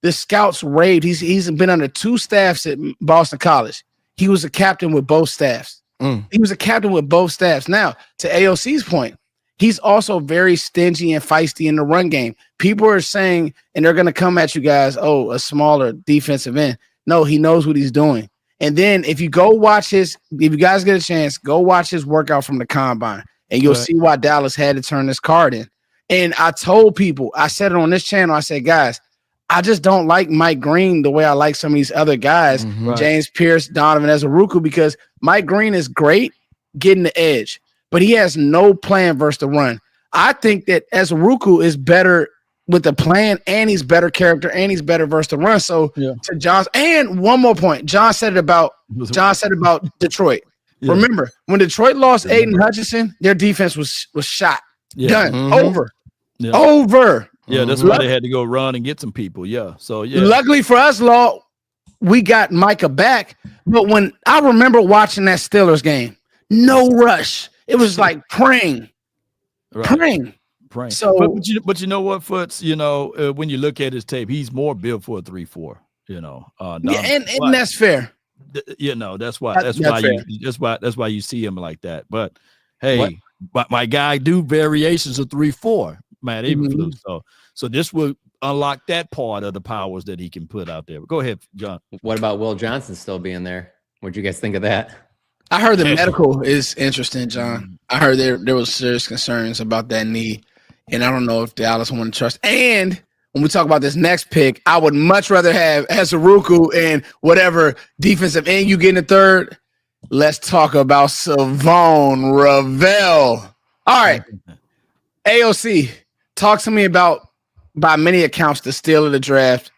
The scouts raved. He's been under two staffs at Boston College. He was a captain with both staffs. He was a captain with both staffs. Now, to AOC's point, he's also very stingy and feisty in the run game. People are saying, and they're going to come at you guys, oh, a smaller defensive end. No, he knows what he's doing. And then if you go watch if you guys get a chance, go watch his workout from the combine, and you'll see why Dallas had to turn this card in. And I told people, I said it on this channel, I said, guys, I just don't like Mike Green the way I like some of these other guys, James Pierce, Donovan Ezeruku, because Mike Green is great getting the edge, but he has no plan versus the run. I think that Ezeruku is better with the plan, and he's better character, and he's better versus the run. So to John's, and one more point, John said about Detroit. Yeah. Remember, when Detroit lost Aiden Hutchinson, their defense was shot. Done. Over. Yeah. Over. Yeah, that's why they had to go run and get some people. Yeah. So luckily for us, Law, we got Micah back. But when I remember watching that Steelers game, no rush. It was like praying. Praying. So, but you know what, Foots? You know, when you look at his tape, he's more built for a 3-4. You know, and that's fair. You know, that's why you see him like that. But hey, but my guy do variations of 3-4, Matt Eberflus. So this will unlock that part of the powers that he can put out there. But go ahead, John. What about Will Johnson still being there? What'd you guys think of that? I heard the medical is interesting, John. I heard there was serious concerns about that knee. And I don't know if Dallas want to trust. And when we talk about this next pick, I would much rather have Ezeruku and whatever defensive end you get in the third. Let's talk about Savon Rell. All right. AOC, talk to me about, by many accounts, the steal of the draft.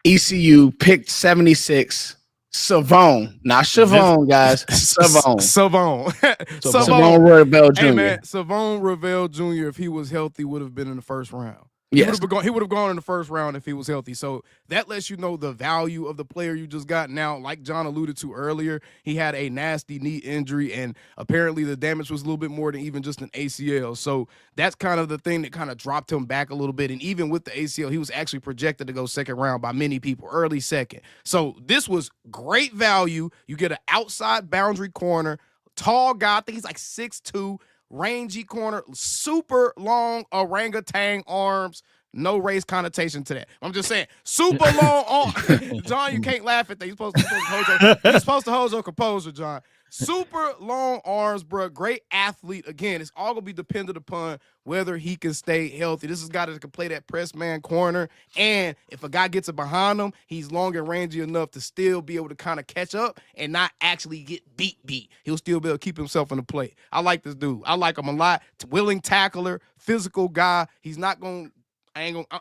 ECU picked 76. Savon, not Chavon, guys. Savon. Savon Revell Jr. Hey man, Savon Revell Jr. if he was healthy would have been in the first round. He would have gone in the first round if he was healthy. So that lets you know the value of the player you just got. Now, like John alluded to earlier, he had a nasty knee injury, and apparently the damage was a little bit more than even just an ACL. So that's kind of the thing that kind of dropped him back a little bit. And even with the ACL, he was actually projected to go second round by many people, early second. So this was great value. You get an outside boundary corner, tall guy. I think he's like 6'2", rangy corner, super long orangutan arms. No race connotation to that. I'm just saying, super long arms. John, you can't laugh at that. You're supposed to hold your composure, John. Super long arms, bro. Great athlete. Again, it's all going to be dependent upon whether he can stay healthy. This is a guy that can play that press man corner. And if a guy gets it behind him, he's long and rangy enough to still be able to kind of catch up and not actually get beat. He'll still be able to keep himself in the play. I like this dude. I like him a lot. Willing tackler, physical guy. He's not going to,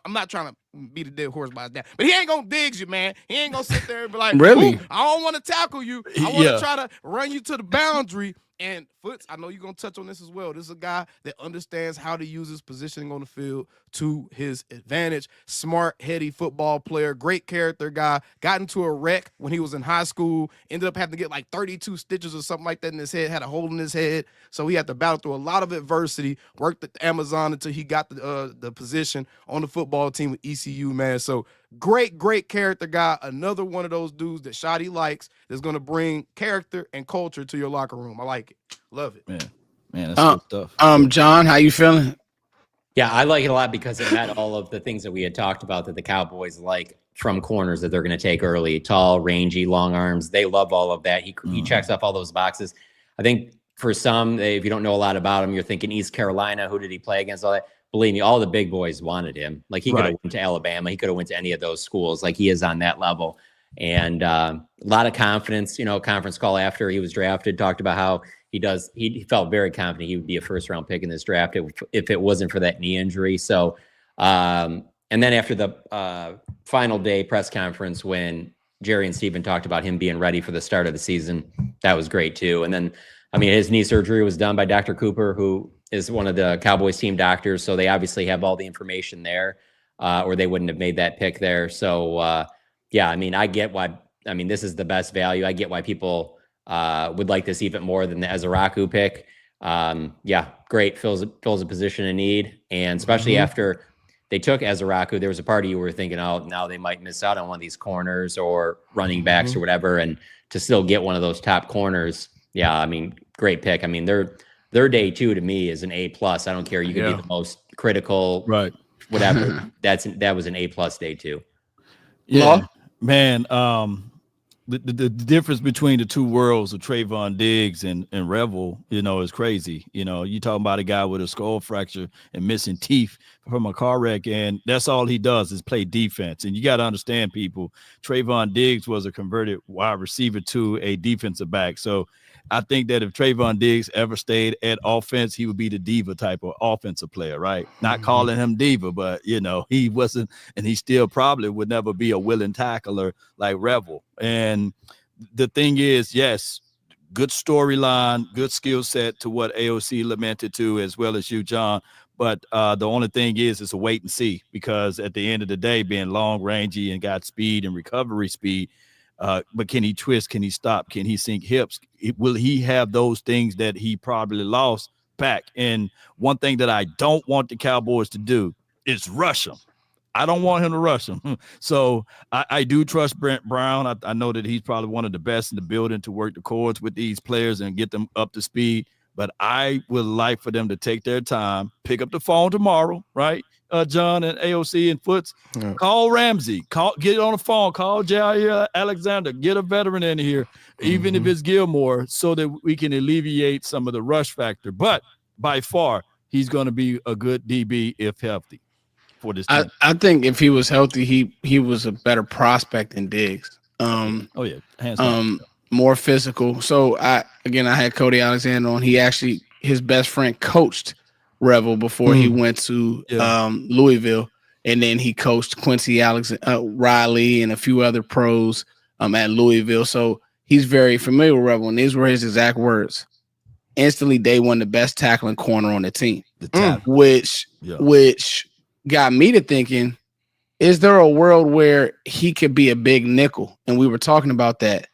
I'm not trying to beat a dead horse by that, but he ain't gonna dig you, man. He ain't gonna sit there and be like, really? I don't want to tackle you. I want to try to run you to the boundary. And Foots, I know you're going to touch on this as well. This is a guy that understands how to use his positioning on the field to his advantage. Smart, heady football player, great character guy. Got into a wreck when he was in high school. Ended up having to get like 32 stitches or something like that in his head. Had a hole in his head. So he had to battle through a lot of adversity. Worked at Amazon until he got the position on the football team with ECU, man. So great character guy. Another one of those dudes that Shotty likes that's going to bring character and culture to your locker room. I like it. Love it. Man, that's good stuff. John, how you feeling? Yeah, I like it a lot because it had all of the things that we had talked about that the Cowboys like from corners that they're going to take early. Tall, rangy, long arms. They love all of that. He checks off all those boxes. I think for some, if you don't know a lot about him, you're thinking East Carolina. Who did he play against? All that. Believe me, all the big boys wanted him. Like he could have went to Alabama. He could have went to any of those schools. Like he is on that level. And a lot of confidence, conference call after he was drafted, talked about how he felt very confident he would be a first round pick in this draft if it wasn't for that knee injury. So, and then after the final day press conference, when Jerry and Steven talked about him being ready for the start of the season, that was great too. And then, his knee surgery was done by Dr. Cooper, who is one of the Cowboys team doctors. So they obviously have all the information there, or they wouldn't have made that pick there. So, I get why. This is the best value. I get why people would like this even more than the Ezeruku pick. Great. Fills a position in need. And especially after they took Ezeruku, there was a part of you were thinking, oh, now they might miss out on one of these corners or running backs or whatever. And to still get one of those top corners, great pick. The their day 2 to me is an A+. I don't care. You could be the most critical, right? Whatever. That was an A+ day 2. Yeah, man. The difference between the two worlds of Trevon Diggs and Revel, is crazy. You talking about a guy with a skull fracture and missing teeth from a car wreck, and that's all he does is play defense. And you got to understand, people, Trevon Diggs was a converted wide receiver to a defensive back. So I think that if Trevon Diggs ever stayed at offense, he would be the diva type of offensive player, right? Not calling him diva, but he wasn't, and he still probably would never be a willing tackler like Revel. And the thing is, yes, good storyline, good skill set to what AOC lamented to, as well as you, John. But the only thing is, it's a wait and see, because at the end of the day, being long rangy and got speed and recovery speed, but can he twist? Can he stop? Can he sink hips? Will he have those things that he probably lost back? And one thing that I don't want the Cowboys to do is rush him. I don't want him to rush him. So I do trust Brent Brown. I know that he's probably one of the best in the building to work the chords with these players and get them up to speed. But I would like for them to take their time, pick up the phone tomorrow, right? John and AOC and Foots, call Ramsey, get on the phone, call Jair Alexander, get a veteran in here, even if it's Gilmore, so that we can alleviate some of the rush factor. But by far, he's going to be a good DB if healthy for this team. I think if he was healthy, he was a better prospect than Diggs. Hands down. More physical. So I had Cody Alexander on. His best friend coached Revel before he went to Louisville, and then he coached Quincy Riley and a few other pros at Louisville. So he's very familiar with Revel, and these were his exact words. Instantly, day one, the best tackling corner on the team, which got me to thinking, is there a world where he could be a big nickel? And we were talking about that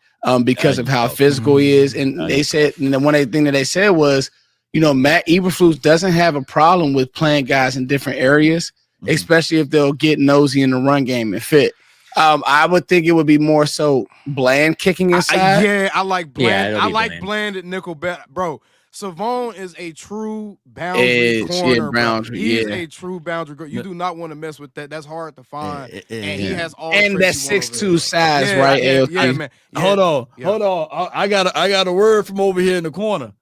because of how physical he is. And they said, and then one thing that they said was, Matt Eberflus doesn't have a problem with playing guys in different areas, especially if they'll get nosy in the run game and fit. I would think it would be more so Bland kicking inside. I like Bland. I like Bland at nickel, bro. Savon is a true boundary corner. He's a true boundary. You do not want to mess with that. That's hard to find. And he has all. And that 6'2" size, right? Man. Hold on. I got a word from over here in the corner.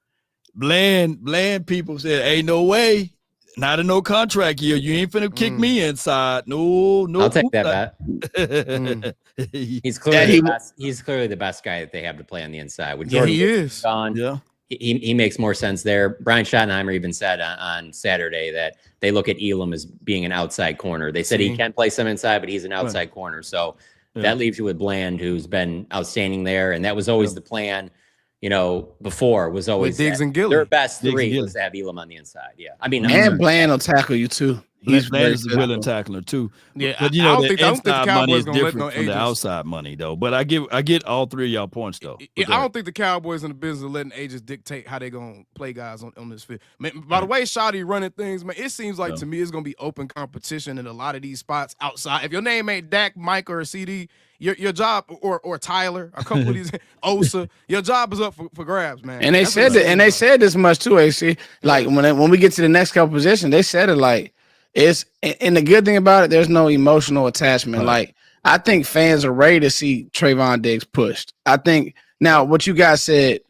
Bland people said, "Ain't no way, not in no contract year. You ain't finna kick me inside. No. I'll take that bet. He's clearly the best guy that they have to play on the inside. With Jordan he is gone, he makes more sense there. Brian Schottenheimer even said on Saturday that they look at Elam as being an outside corner. They said he can play some inside, but he's an outside corner. So that leaves you with Bland, who's been outstanding there, and that was always the plan. Before was always Diggs and Gilly. Their best three was to have Elam on the inside. Yeah, I mean, and Bland will tackle you too. Bland is a willing tackler too. Yeah, but I don't think the inside money is Cowboys gonna let different no from the outside money though. But I get all three of y'all points though. I don't think the Cowboys in the business of letting agents dictate how they gonna play guys on this field. Man, by the way, Shotty running things, man, it seems like to me it's gonna be open competition in a lot of these spots outside. If your name ain't Dak, Micah, or CD, your job or Tyler, a couple of these Osa, your job is up for grabs, man. And they said that, and they said this much too, AC. Like when we get to the next couple positions, they said it like it's. And the good thing about it, there's no emotional attachment. Right. Like I think fans are ready to see Trevon Diggs pushed. I think now what you guys said.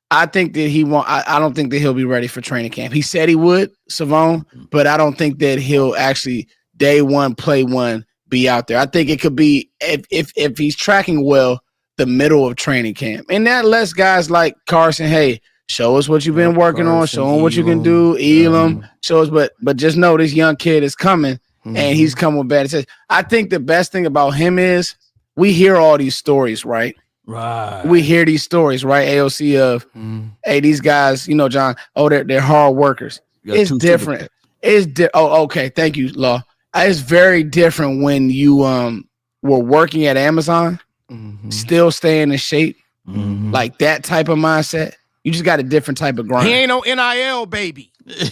I think that I don't think that he'll be ready for training camp. He said he would, Savon, but I don't think that he'll actually day one, play one, be out there. I think it could be if he's tracking well, the middle of training camp, and that lets guys like Carson, hey, show us what you've been working on, show them what you can do. Elam, show us, but just know this young kid is coming, and he's coming with bad intentions. I think the best thing about him is we hear all these stories, right? Right. We hear these stories, right? AOC of, hey, these guys, John, they're hard workers. It's different. Okay. Thank you, Law. It's very different when you were working at Amazon, still staying in shape, like that type of mindset. You just got a different type of grind. He ain't no NIL baby.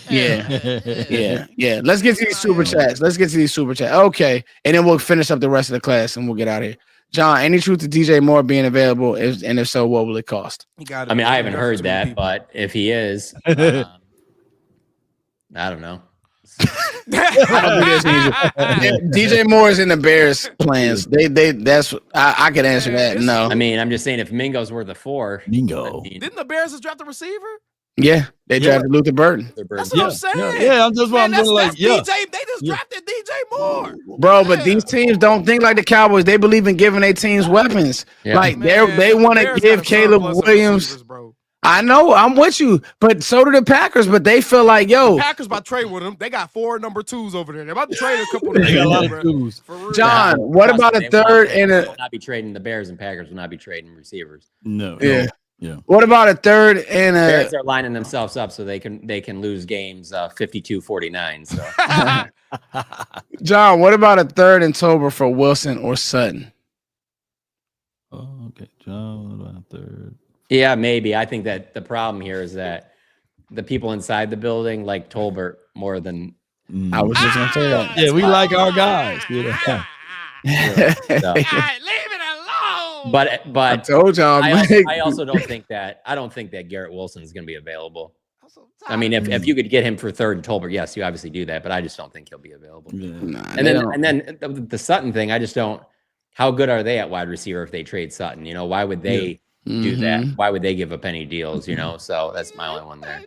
Yeah. Let's get to these super chats. Okay, and then we'll finish up the rest of the class and we'll get out of here. John, any truth to DJ Moore being available? And if so, what will it cost? I haven't heard that, but if he is, I don't know. I don't think that's easy. DJ Moore is in the Bears plans. That's I could answer that. No. I mean, I'm just saying if Mingo's worth a 4. Mingo. Didn't the Bears just draft a receiver? Yeah, they drafted Luther Burton. That's what I'm saying. Yeah, I'm just Man, that's like, yeah. DJ. They just drafted DJ Moore. Bro, but these teams don't think like the Cowboys. They believe in giving their teams weapons. Yeah. Like Man, they want to Bears give got a Caleb surplus of Williams. receivers, bro. I know, I'm with you, but so do the Packers. But they feel like, yo, Packers about to trade with them. They got 4 number 2s over there. They're about to trade a couple of They got a lot of bro. twos. For real. John, what about a third and They a will not be trading the Bears, and Packers will not be trading receivers. No. yeah? Yeah. What about a third and Bears a? are lining themselves up so they can lose games 52-49. So John, what about a third and Tober for Wilson or Sutton? Oh, okay. John, what about third? yeah, maybe. I think that the problem here is that the people inside the building like Tolbert more than I was just gonna say that. Yeah, we like our guys. You know? so. Leave it alone. But I told y'all. I also don't think that Garrett Wilson is going to be available. I mean, if you could get him for third and Tolbert, yes, you obviously do that. But I just don't think he'll be available. Yeah. Nah, And then the Sutton thing, I just don't. How good are they at wide receiver if they trade Sutton? You know, why would they do that? Why would they give up any deals? You know, so that's my only one there.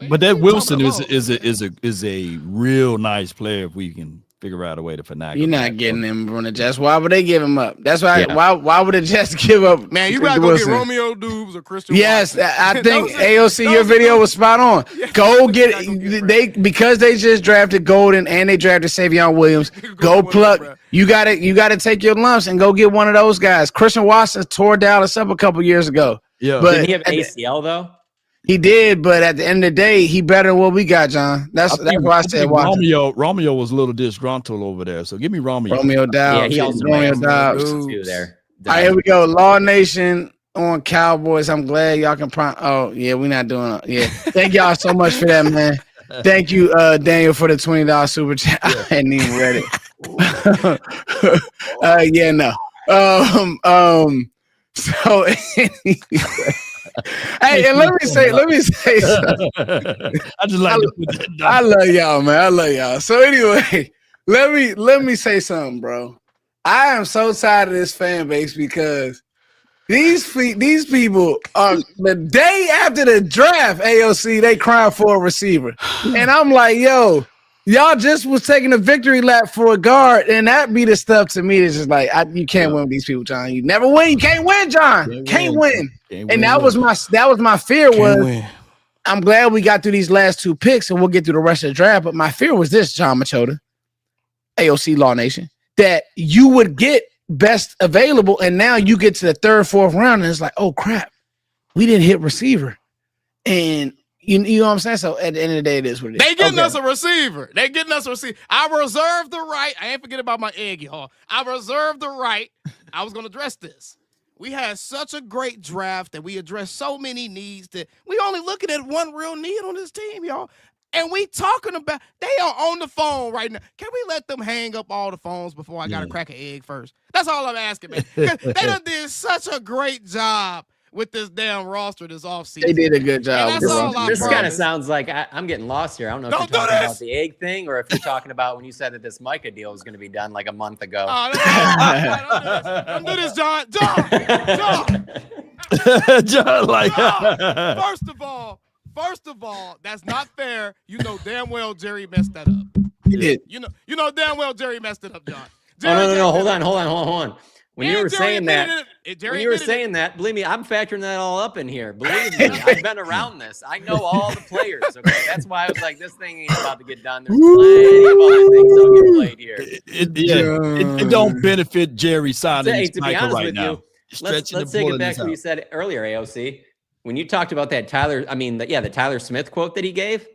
But that Wilson is a real nice player if we can figure out a way to finagle. You're not getting him from the Jets. Why would they give him up? That's why. Yeah. Why would the Jets give up? Man, you gotta go get Romeo Doubs or Christian. Yes, Watson. I think Those are- AOC, your those video are- was spot on. Yeah, Go you get gotta go get they because they just drafted Golden and they drafted Saverio Williams. Go with pluck. them, bro. You gotta take your lumps and go get one of those guys. Christian Watson tore Dallas up a couple years ago. Yeah. But Didn't he have at the- ACL though? he did, but at the end of the day, he better than what we got, John. That's why I said Watson. Romeo was a little disgruntled over there. So give me Romeo. Romeo Doubs. Yeah, he also Romeo has Doubs. too there. All right, here we go. Law Nation on Cowboys. I'm glad y'all can. Oh yeah, we're not doing. Yeah, thank y'all so much for that, man. Thank you, Daniel, for the $20 super chat. I hadn't even read it. Yeah, no. So, hey, and let me say something. I just like to put that down. I love y'all, man. I love y'all. So anyway, let me say something, bro. I am so tired of this fan base because these people are the day after the draft, AOC, they crying for a receiver. And I'm like, yo, y'all just was taking a victory lap for a guard, and that be the stuff to me that's just like, you can't win with these people, John. You never win. You can't win, John. Can't win. And that was my fear was I'm glad we got through these last 2 picks and we'll get through the rest of the draft. But my fear was this, John Machota, AOC Law Nation, that you would get best available, and now you get to the 3rd, 4th round, and it's like, oh crap, we didn't hit receiver. And you know what I'm saying? So at the end of the day, it is what it is. They getting us a receiver. They getting us a receiver. I reserve the right. I ain't forget about my egg, y'all. I reserve the right. I was going to address this. We had such a great draft that we addressed so many needs that we only looking at one real need on this team, y'all. And we talking about, they are on the phone right now. Can we let them hang up all the phones before I got to crack an egg first? That's all I'm asking, man. They done did such a great job with this damn roster this offseason. They did a good job. And that's all I This kind of promise. sounds like I'm getting lost here. I don't know if Don't you're do talking this. about the egg thing or if you're talking about when you said that this Micah deal was going to be done like a month ago. Don't do this, John. John. John, like, John. First of all, that's not fair. You know damn well Jerry messed that up. He did. You know damn well Jerry messed it up, John. No. Hold on. When you were Jerry saying that, admitted believe me, I'm factoring that all up in here. Believe me, I've been around this. I know all the players. Okay, that's why I was like, this thing ain't about to get done. There's plenty of other things that'll get played here. It don't benefit Jerry signing Hey, to be Michael honest right with now. you, let's take it back to what you said earlier, AOC. When you talked about that the Tyler Smith quote that he gave.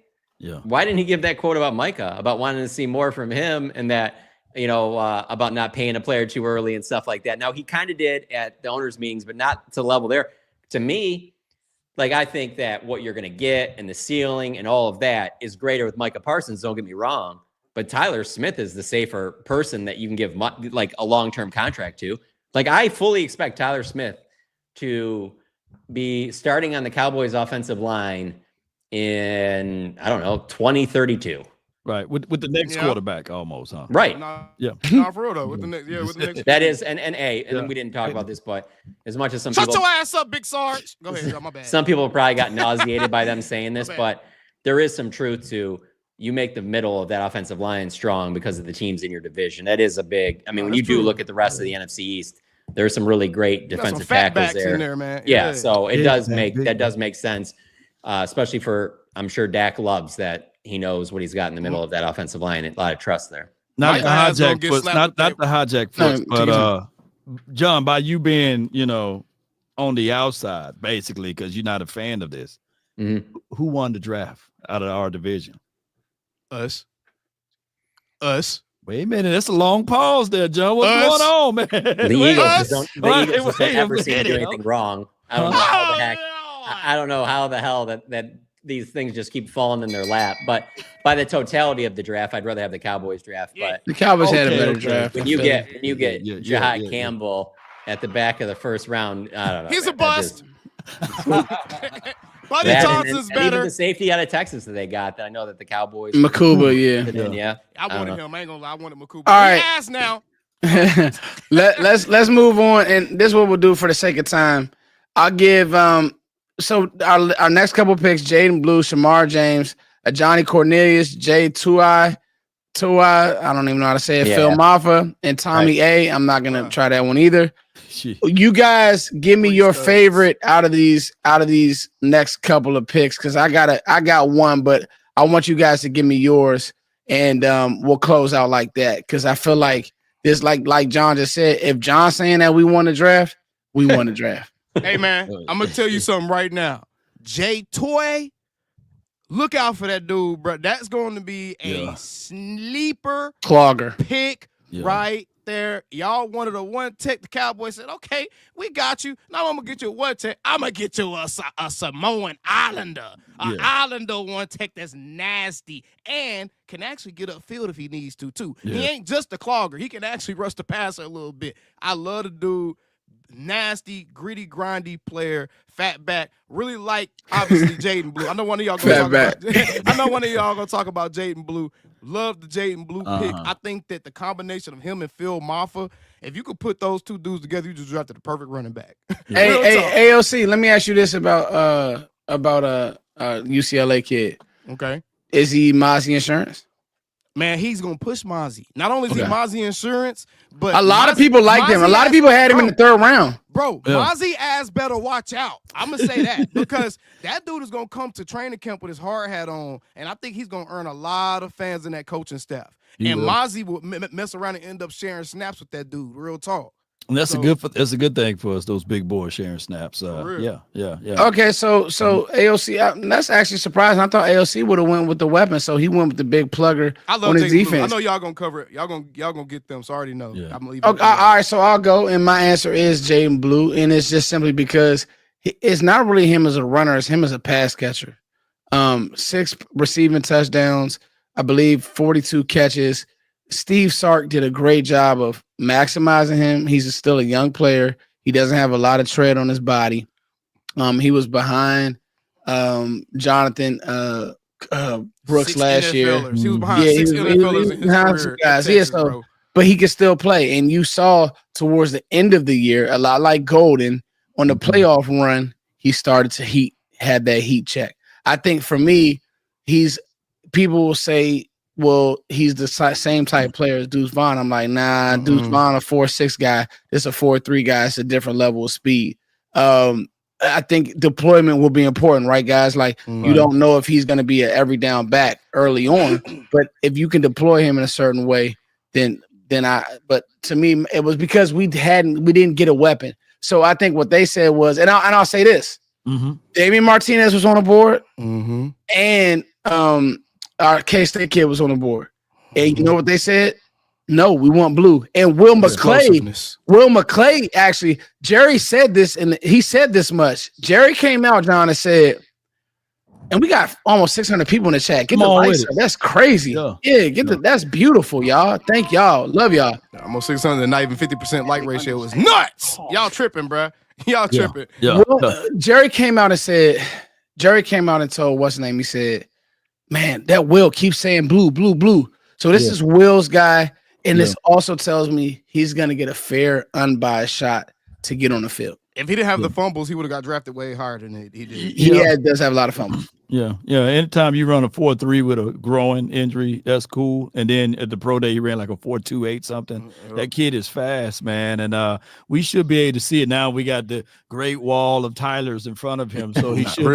Yeah. Why didn't he give that quote about Micah, about wanting to see more from him and that, about not paying a player too early and stuff like that? Now, he kind of did at the owners' meetings, but not to the level there. To me, like, I think that what you're going to get and the ceiling and all of that is greater with Micah Parsons. Don't get me wrong. But Tyler Smith is the safer person that you can give like a long-term contract to. Like, I fully expect Tyler Smith to be starting on the Cowboys offensive line in, I don't know, 2032. Right. With the next Yeah. quarterback almost, huh? Right. Yeah. Not for real though. With the next, with the next. That is, and then we didn't talk about this, but as much as some Shut people, your ass up, Big Sarge. Go ahead. My bad. some people probably got nauseated by them saying this, bad. but there is some truth to, you make the middle of that offensive line strong because of the teams in your division. That is a big, I mean, when you do look at the rest of the NFC East, there's some really great defensive tackles there. In there, man. Yeah, so it does man, make sense, especially for, I'm sure Dak loves that he knows what he's got in the middle of that offensive line. A lot of trust there. Not Micah the has gonna hijack get foot, slapped not with the hijack foot, No, but John, by you being, on the outside, basically, because you're not a fan of this, Mhm. who won the draft out of our division? Us. Wait a minute, that's a long pause there, John. What's Us. going on, man? The Eagles just don't, don't ever seem to do anything wrong. I don't know how the heck. I don't know how the hell that these things just keep falling in their lap. But by the totality of the draft, I'd rather have the Cowboys draft. But The Cowboys had a Okay, better okay. draft. when I you feel get like. Jahad Campbell at the back of the first round, I don't know. He's man, a bust. Buddy That Johnson's and even better. the safety out of Texas that they got, that I know that the Cowboys. Makuba, yeah. put in, yeah. I don't wanted know. him. I ain't gonna lie. I wanted Makuba. All right. Ass now. let's move on, and this is what we'll do for the sake of time. I'll give so our next couple picks: Jaden Blue, Shamar James, Johnny Cornelius, Jay Tuai, I don't even know how to say it. Yeah. Phil Maffa and Tommy A. I'm not gonna try that one either. You guys give me your favorite out of these next couple of picks, because I got one, but I want you guys to give me yours, and we'll close out like that, because I feel like this, like John just said, if John's saying that we won the draft, we won the draft. Hey man, I'm gonna tell you something right now. Jay Toy, look out for that dude, bro. That's going to be a sleeper Clogger. pick right there. Y'all wanted a one tech. The Cowboys said, "Okay, we got you. Now I'm gonna get you a one tech. I'm gonna get you a Samoan Islander, Islander one tech that's nasty and can actually get upfield if he needs to too. He ain't just a clogger. He can actually rush the passer a little bit. I love the dude." Nasty, gritty, grindy player, fat back. Really like, obviously, Jaden Blue. I know one of y'all gonna talk about Jaden Blue. Love the Jaden Blue pick. I think that the combination of him and Phil Maffa, if you could put those two dudes together, you just drafted the perfect running back. Hey, AOC, let me ask you this about UCLA kid. Okay. Is he Mozzie Insurance? Man, he's gonna push Mozzie. Not only is he Mozzie Insurance, but a lot of people liked him. A lot of people had him in the third round. Bro, Mozzie ass better watch out. I'm gonna say that because that dude is gonna come to training camp with his hard hat on, and I think he's gonna earn a lot of fans in that coaching staff. Mozzie will mess around and end up sharing snaps with that dude. Real talk. And that's a good thing for us. Those big boys sharing snaps. Yeah. Okay, so AOC, that's actually surprising. I thought AOC would have went with the weapon, so he went with the big plugger on his defense. Blue. I know y'all gonna cover it. Y'all gonna get them. So I already know. Yeah. I'm leaving. Okay, all right, so I'll go, and my answer is Jaden Blue, and it's just simply because it's not really him as a runner; it's him as a pass catcher. 6 receiving touchdowns, I believe, 42 catches. Steve Sark did a great job of maximizing him. He's still a young player. He doesn't have a lot of tread on his body. He was behind Jonathan Brooks last year. He was behind 6 NFLers in his career. Guys. But he can still play. And you saw towards the end of the year, a lot like Golden, on the playoff run, he started to had that heat check. I think for me, people will say, well, he's the same type player as Deuce Vaughn. I'm like, nah, Deuce Vaughn, a 4.6 guy. This a 4.3 guy. It's a different level of speed. I think deployment will be important, right, guys? Like, you don't know if he's going to be an every down back early on, but if you can deploy him in a certain way, but to me, it was because we didn't get a weapon. So I think what they said was, and I'll say this, Damian Martinez was on the board, and our K-State kid was on the board. And you know what they said? No, we want blue. And Will McClay, actually, Jerry said this, and he said this much. Jerry came out, John, and said, and we got almost 600 people in the chat. Get the likes up. That's crazy. That's beautiful, y'all. Thank y'all. Love y'all. Almost 600 and not even 50% like ratio is nuts. Y'all tripping, bro. Y'all tripping. Jerry came out and said, Jerry came out and told what's his name. He said, "Man, that Will keeps saying blue, blue, blue." So this is Will's guy, and this also tells me he's gonna get a fair, unbiased shot to get on the field. If he didn't have the fumbles, he would have got drafted way higher than he did. He does have a lot of fumbles. Yeah. Anytime you run a 4.3 with a growing injury, that's cool. And then at the pro day, he ran like a 4.28 something. That kid is fast, man. And we should be able to see it now. We got the great wall of Tylers in front of him, so he should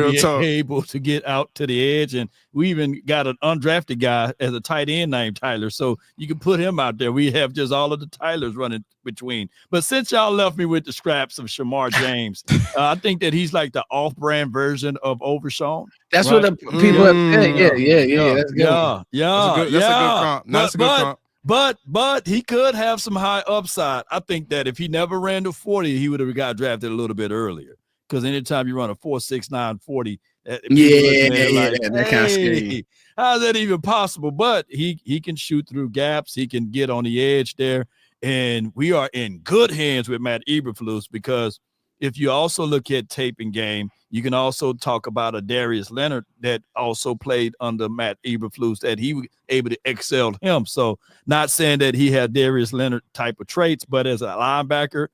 be able to get out to the edge. And we even got an undrafted guy as a tight end named Tyler, so you can put him out there. We have just all of the Tylers running between. But since y'all left me with the scraps of Shamar James, I think that he's like the off-brand version of Overshawn. That's what the people have said. Yeah. That's good. That's a good comp. That's a good comp. But he could have some high upside. I think that if he never ran to 40, he would have got drafted a little bit earlier. Because anytime you run a 4.69 40, that kind of scary. How's that even possible? But he can shoot through gaps. He can get on the edge there. And we are in good hands with Matt Eberflus, because if you also look at tape and game, you can also talk about a Darius Leonard that also played under Matt Eberflus, that he was able to excel him. So not saying that he had Darius Leonard type of traits, but as a linebacker,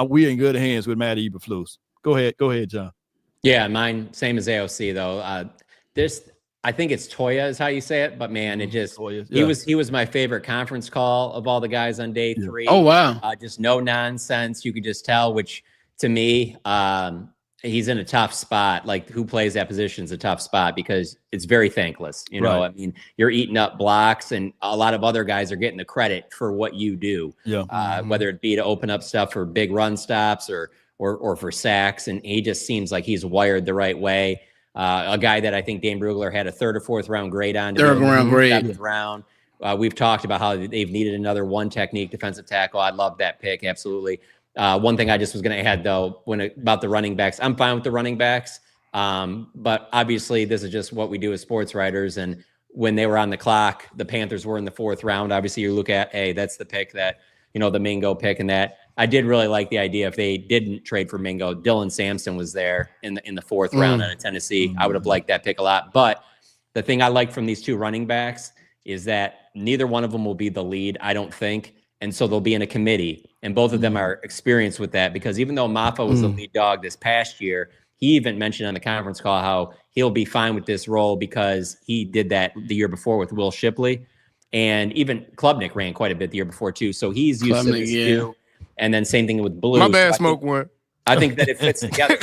we're in good hands with Matt Eberflus. Go ahead, John. Yeah, mine, same as AOC though. I think it's Toya is how you say it, but man, it just he was my favorite conference call of all the guys on day 3. Oh wow. Just no nonsense. You could just tell, which to me, he's in a tough spot. Like, who plays that position is a tough spot because it's very thankless. You know, I mean, you're eating up blocks, and a lot of other guys are getting the credit for what you do. Yeah. Whether it be to open up stuff for big run stops or for sacks, and he just seems like he's wired the right way. A guy that I think Dane Brugler had a 3rd or 4th round grade on. 3rd round grade. 7th round. We've talked about how they've needed another one technique defensive tackle. I love that pick. Absolutely. One thing I just was going to add though, about the running backs, I'm fine with the running backs. But obviously this is just what we do as sports writers. And when they were on the clock, the Panthers were in the 4th round. Obviously you look at, hey, that's the pick that, the Mingo pick, and that I did really like the idea. If they didn't trade for Mingo, Dylan Sampson was there in the 4th round out of Tennessee. I would have liked that pick a lot. But the thing I like from these 2 running backs is that neither one of them will be the lead, I don't think. And so they'll be in a committee, and both of them are experienced with that, because even though Maffa was the lead dog this past year, he even mentioned on the conference call how he'll be fine with this role because he did that the year before with Will Shipley. And even Klubnik ran quite a bit the year before too. So he's used to this too. And then same thing with Blue. My bad, Smoke one. I think that it fits together.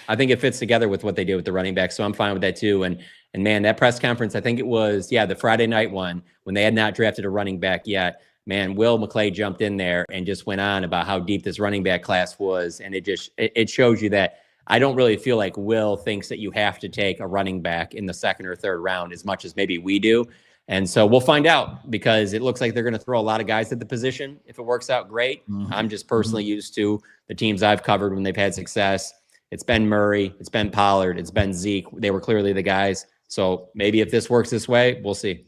I think it fits together with what they did with the running back. So I'm fine with that too. And man, that press conference, I think it was, the Friday night one, when they had not drafted a running back yet, man, Will McClay jumped in there and just went on about how deep this running back class was. And it shows you that I don't really feel like Will thinks that you have to take a running back in the 2nd or 3rd round as much as maybe we do. And so we'll find out, because it looks like they're going to throw a lot of guys at the position. If it works out, great. I'm just personally used to the teams I've covered when they've had success. It's been Murray, it's been Pollard, it's been Zeke. They were clearly the guys. So maybe if this works this way, we'll see.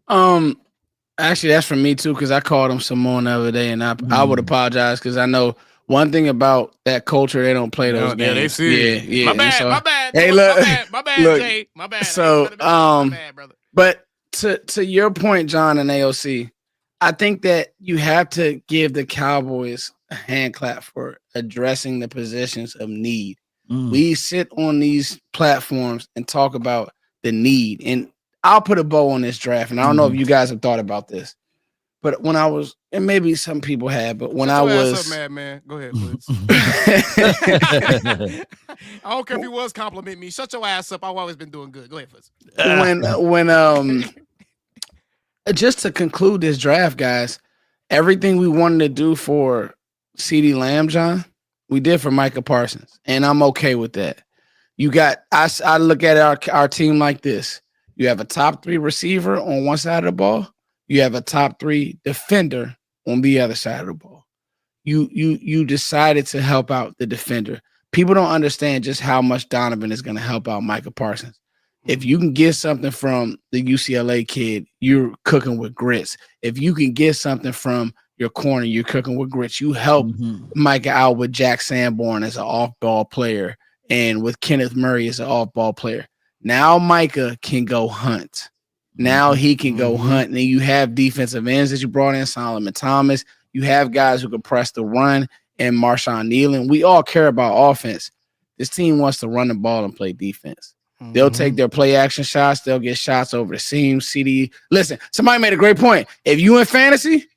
Actually, that's from me too, because I called him Simone the other day, and I would apologize, because I know one thing about that culture, they don't play those games. They see. Yeah. My bad. Hey, look, my bad, Jay. My bad. So, my bad, brother. But to your point, John and AOC, I think that you have to give the Cowboys a hand clap for addressing the positions of need. We sit on these platforms and talk about the need, and I'll put a bow on this draft. And I don't know if you guys have thought about this, but when I was, and maybe some people have, but when I was, man, go ahead, please. I don't care if you was compliment me. Shut your ass up. I've always been doing good. Go ahead, please. When just to conclude this draft, guys, everything we wanted to do for CeeDee Lamb, John, we did for Micah Parsons, and I'm okay with that. You got, I look at our team like this. You have a top 3 receiver on one side of the ball. You have a top 3 defender on the other side of the ball. You decided to help out the defender. People don't understand just how much Donovan is going to help out Micah Parsons. If you can get something from the UCLA kid, you're cooking with grits. If you can get something from your corner, you're cooking with grits. You help Micah out with Jack Sanborn as an off-ball player and with Kenneth Murray as an off-ball player. Now Micah can go hunt. Now he can go hunt. And then you have defensive ends that you brought in, Solomon Thomas. You have guys who can press the run and Marshawn Nealon. We all care about offense. This team wants to run the ball and play defense. They'll take their play action shots. They'll get shots over the seam, CD. Listen, somebody made a great point. If you in fantasy,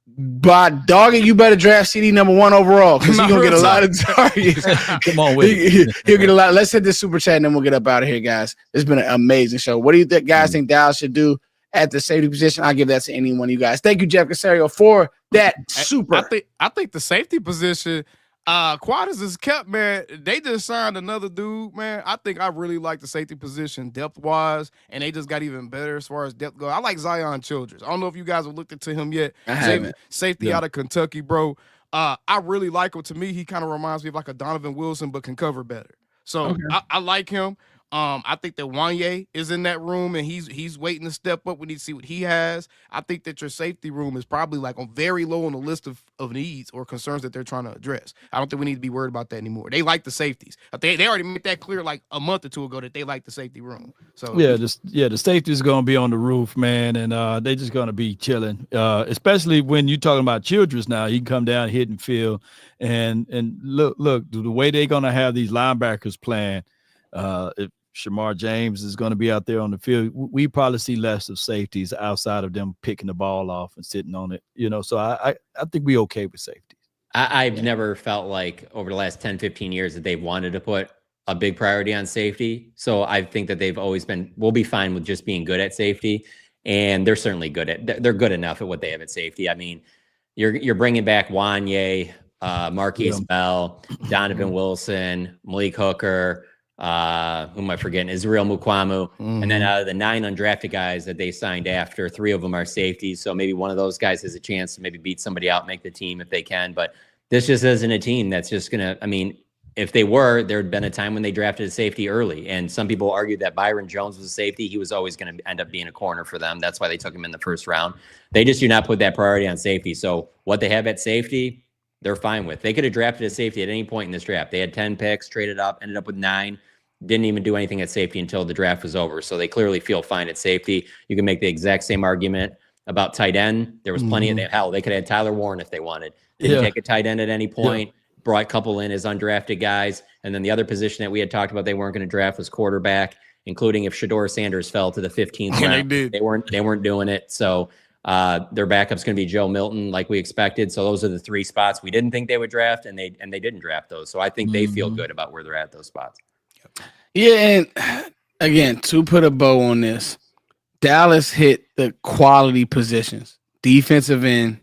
by dogging, you better draft CD number 1 overall because he's going to get a lot of targets. Come on with it. He'll get a lot. Let's hit this super chat and then we'll get up out of here, guys. It's been an amazing show. What do you guys think Doubs should do at the safety position? I'll give that to any one of you guys. Thank you, Jeff Casario, for that super. I think the safety position, Quadas is kept, man. They just signed another dude, man. I think I really like the safety position depth-wise, and they just got even better as far as depth goes. I like Zion Childress. I don't know if you guys have looked into him yet. I haven't. Safety out of Kentucky, bro. I really like him. To me, he kind of reminds me of like a Donovan Wilson, but can cover better. So I like him. I think that Wanye is in that room and he's waiting to step up. We need to see what he has. I think that your safety room is probably like on very low on the list of needs or concerns that they're trying to address. I don't think we need to be worried about that anymore. They like the safeties. They already made that clear like a month or two ago that they like the safety room. So the safety is going to be on the roof, man, and they're just going to be chilling. Especially when you're talking about Childress now, he can come down, hit and field, and look the way they're going to have these linebackers playing. If Shamar James is going to be out there on the field, we probably see less of safeties outside of them picking the ball off and sitting on it, so I think we're okay with safety. I've never felt like over the last 10, 15 years that they've wanted to put a big priority on safety. So I think that they've always we'll be fine with just being good at safety. And they're certainly they're good enough at what they have at safety. I mean, you're bringing back Wanye, Marquise Bell, Donovan Wilson, Malik Hooker, who am I forgetting? Israel Mukwamu. And then out of the 9 undrafted guys that they signed after, 3 of them are safeties. So maybe one of those guys has a chance to maybe beat somebody out, make the team if they can. But this just isn't a team that's just going to, if they were, there had been a time when they drafted a safety early. And some people argued that Byron Jones was a safety. He was always going to end up being a corner for them. That's why they took him in the first round. They just do not put that priority on safety. So what they have at safety, they're fine with. They could have drafted a safety at any point in this draft. They had 10 picks, traded up, ended up with 9. Didn't even do anything at safety until the draft was over. So they clearly feel fine at safety. You can make the exact same argument about tight end. There was plenty of that. Hell, they could have had Tyler Warren if they wanted. Didn't take a tight end at any point. Brought a couple in as undrafted guys. And then the other position that we had talked about they weren't going to draft was quarterback, including if Shedeur Sanders fell to the 15th round. They weren't doing it. So their backup's going to be Joe Milton like we expected. So those are the 3 spots we didn't think they would draft, and they didn't draft those. So I think they feel good about where they're at those spots. Yeah, and again, to put a bow on this, Dallas hit the quality positions, defensive end,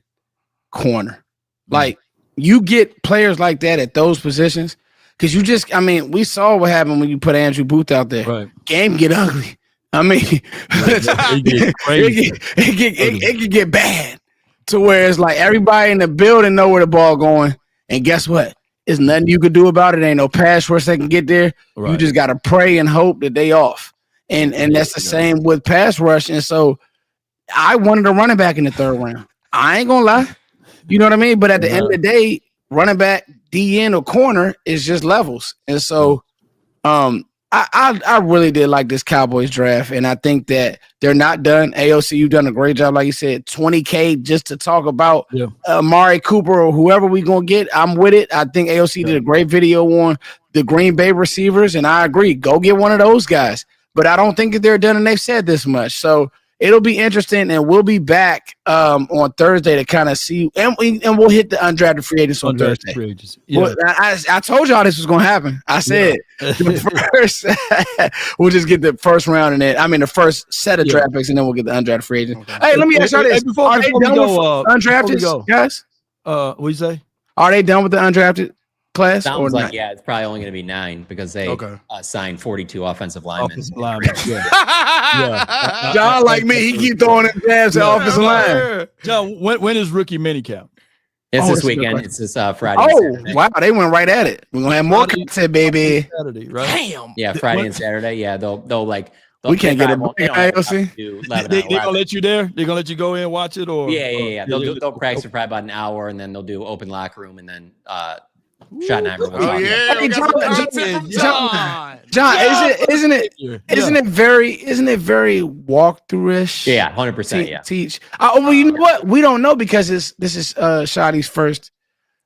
corner. Like, you get players like that at those positions because you just, we saw what happened when you put Andrew Booth out there. Right. Game get ugly. It could get bad to where it's like everybody in the building know where the ball going, and guess what? There's nothing you could do about it. Ain't no pass rush they can get there. Right. You just got to pray and hope that they off. And that's the same with pass rush. And so I wanted a running back in the 3rd round. I ain't going to lie. You know what I mean? But at the end of the day, running back, DN, or corner is just levels. And so I really did like this Cowboys draft, and I think that they're not done. AOC, you've done a great job. Like you said, $20K just to talk about Amari Cooper or whoever we're going to get. I'm with it. I think AOC did a great video on the Green Bay receivers, and I agree. Go get one of those guys. But I don't think that they're done, and they've said this much. So it'll be interesting, and we'll be back on Thursday to kind of see, and we'll hit the undrafted free agents on Thursday. Well, I told y'all this was going to happen. I said the first, we'll just get the first round and then, the first set of draft picks, and then we'll get the undrafted free agents. Hey, let me ask y'all this: are they done with undrafted guys? What you say? Are they done with the undrafted class? Sounds like it's probably only going to be 9 because they signed 42 offensive linemen. John, like me, he keep throwing in jabs at offensive line. John, when is rookie minicamp? It's this weekend. It's this Friday. Oh, wow. They went right at it. We're going to have more content, baby. Saturday, right? Damn. Yeah, Friday and Saturday. Yeah, they'll we can't get it. AOC. They gonna let you there? They're gonna let you go in and watch it? Or Yeah. They'll practice for probably about an hour, and then they'll do open locker room, and then Shot Neimer was Oh talking. yeah, Hey, we got some John, content from John. John. Isn't it very walkthrough-ish? Yeah, 100%. Yeah. Teach. Well, you know what? We don't know because this is Shotty's first.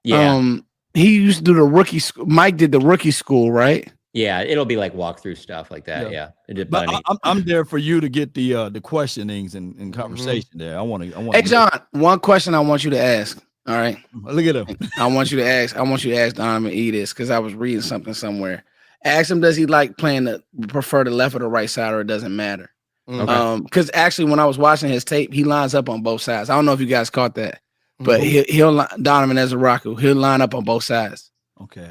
Yeah. He used to do the rookie school. Mike did the rookie school, right? Yeah, it'll be like walkthrough stuff like that. Yeah. But I'm there for you to get the questionings and conversation there. I want to. Hey, John, one question I want you to ask. All right. Look at him. I want you to ask Donovan E this because I was reading something somewhere. Ask him, does he like prefer the left or the right side, or it doesn't matter? Okay. Because actually, when I was watching his tape, he lines up on both sides. I don't know if you guys caught that, but he'll Donovan as a Raku, he'll line up on both sides. Okay.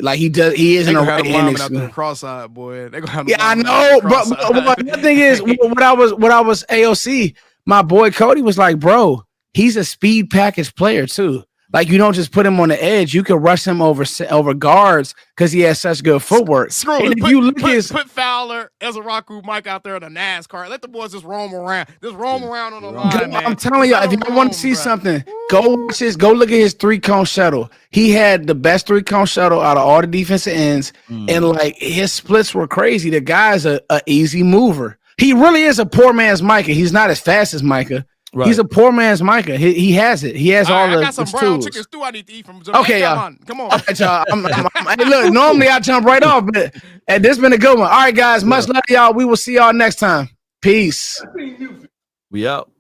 Like he does. He is in a right-handed out there cross-eyed, boy. They gonna have yeah, I know. But the thing is, what I was AOC, my boy Cody was like, bro, he's a speed package player too. Like you don't just put him on the edge; you can rush him over guards because he has such good footwork. Screw and it. if you look at Put Fowler, Ezraku, Mike out there in a NASCAR. Let the boys just roam around. Just roam around on the line, man. I'm telling you, if you want to see something, go watch this. Go look at his 3-cone shuttle. He had the best 3-cone shuttle out of all the defensive ends, and like his splits were crazy. The guy's a easy mover. He really is a poor man's Micah. He's not as fast as Micah. Right. He's a poor man's Micah. He has it. He has all the tools. I got some brown chicken stew I need to eat from Jamaica. Okay, y'all. Come on. All right, y'all. Hey, look, normally I jump right off, but this has been a good one. All right, guys. Much love, y'all. We will see y'all next time. Peace. We out.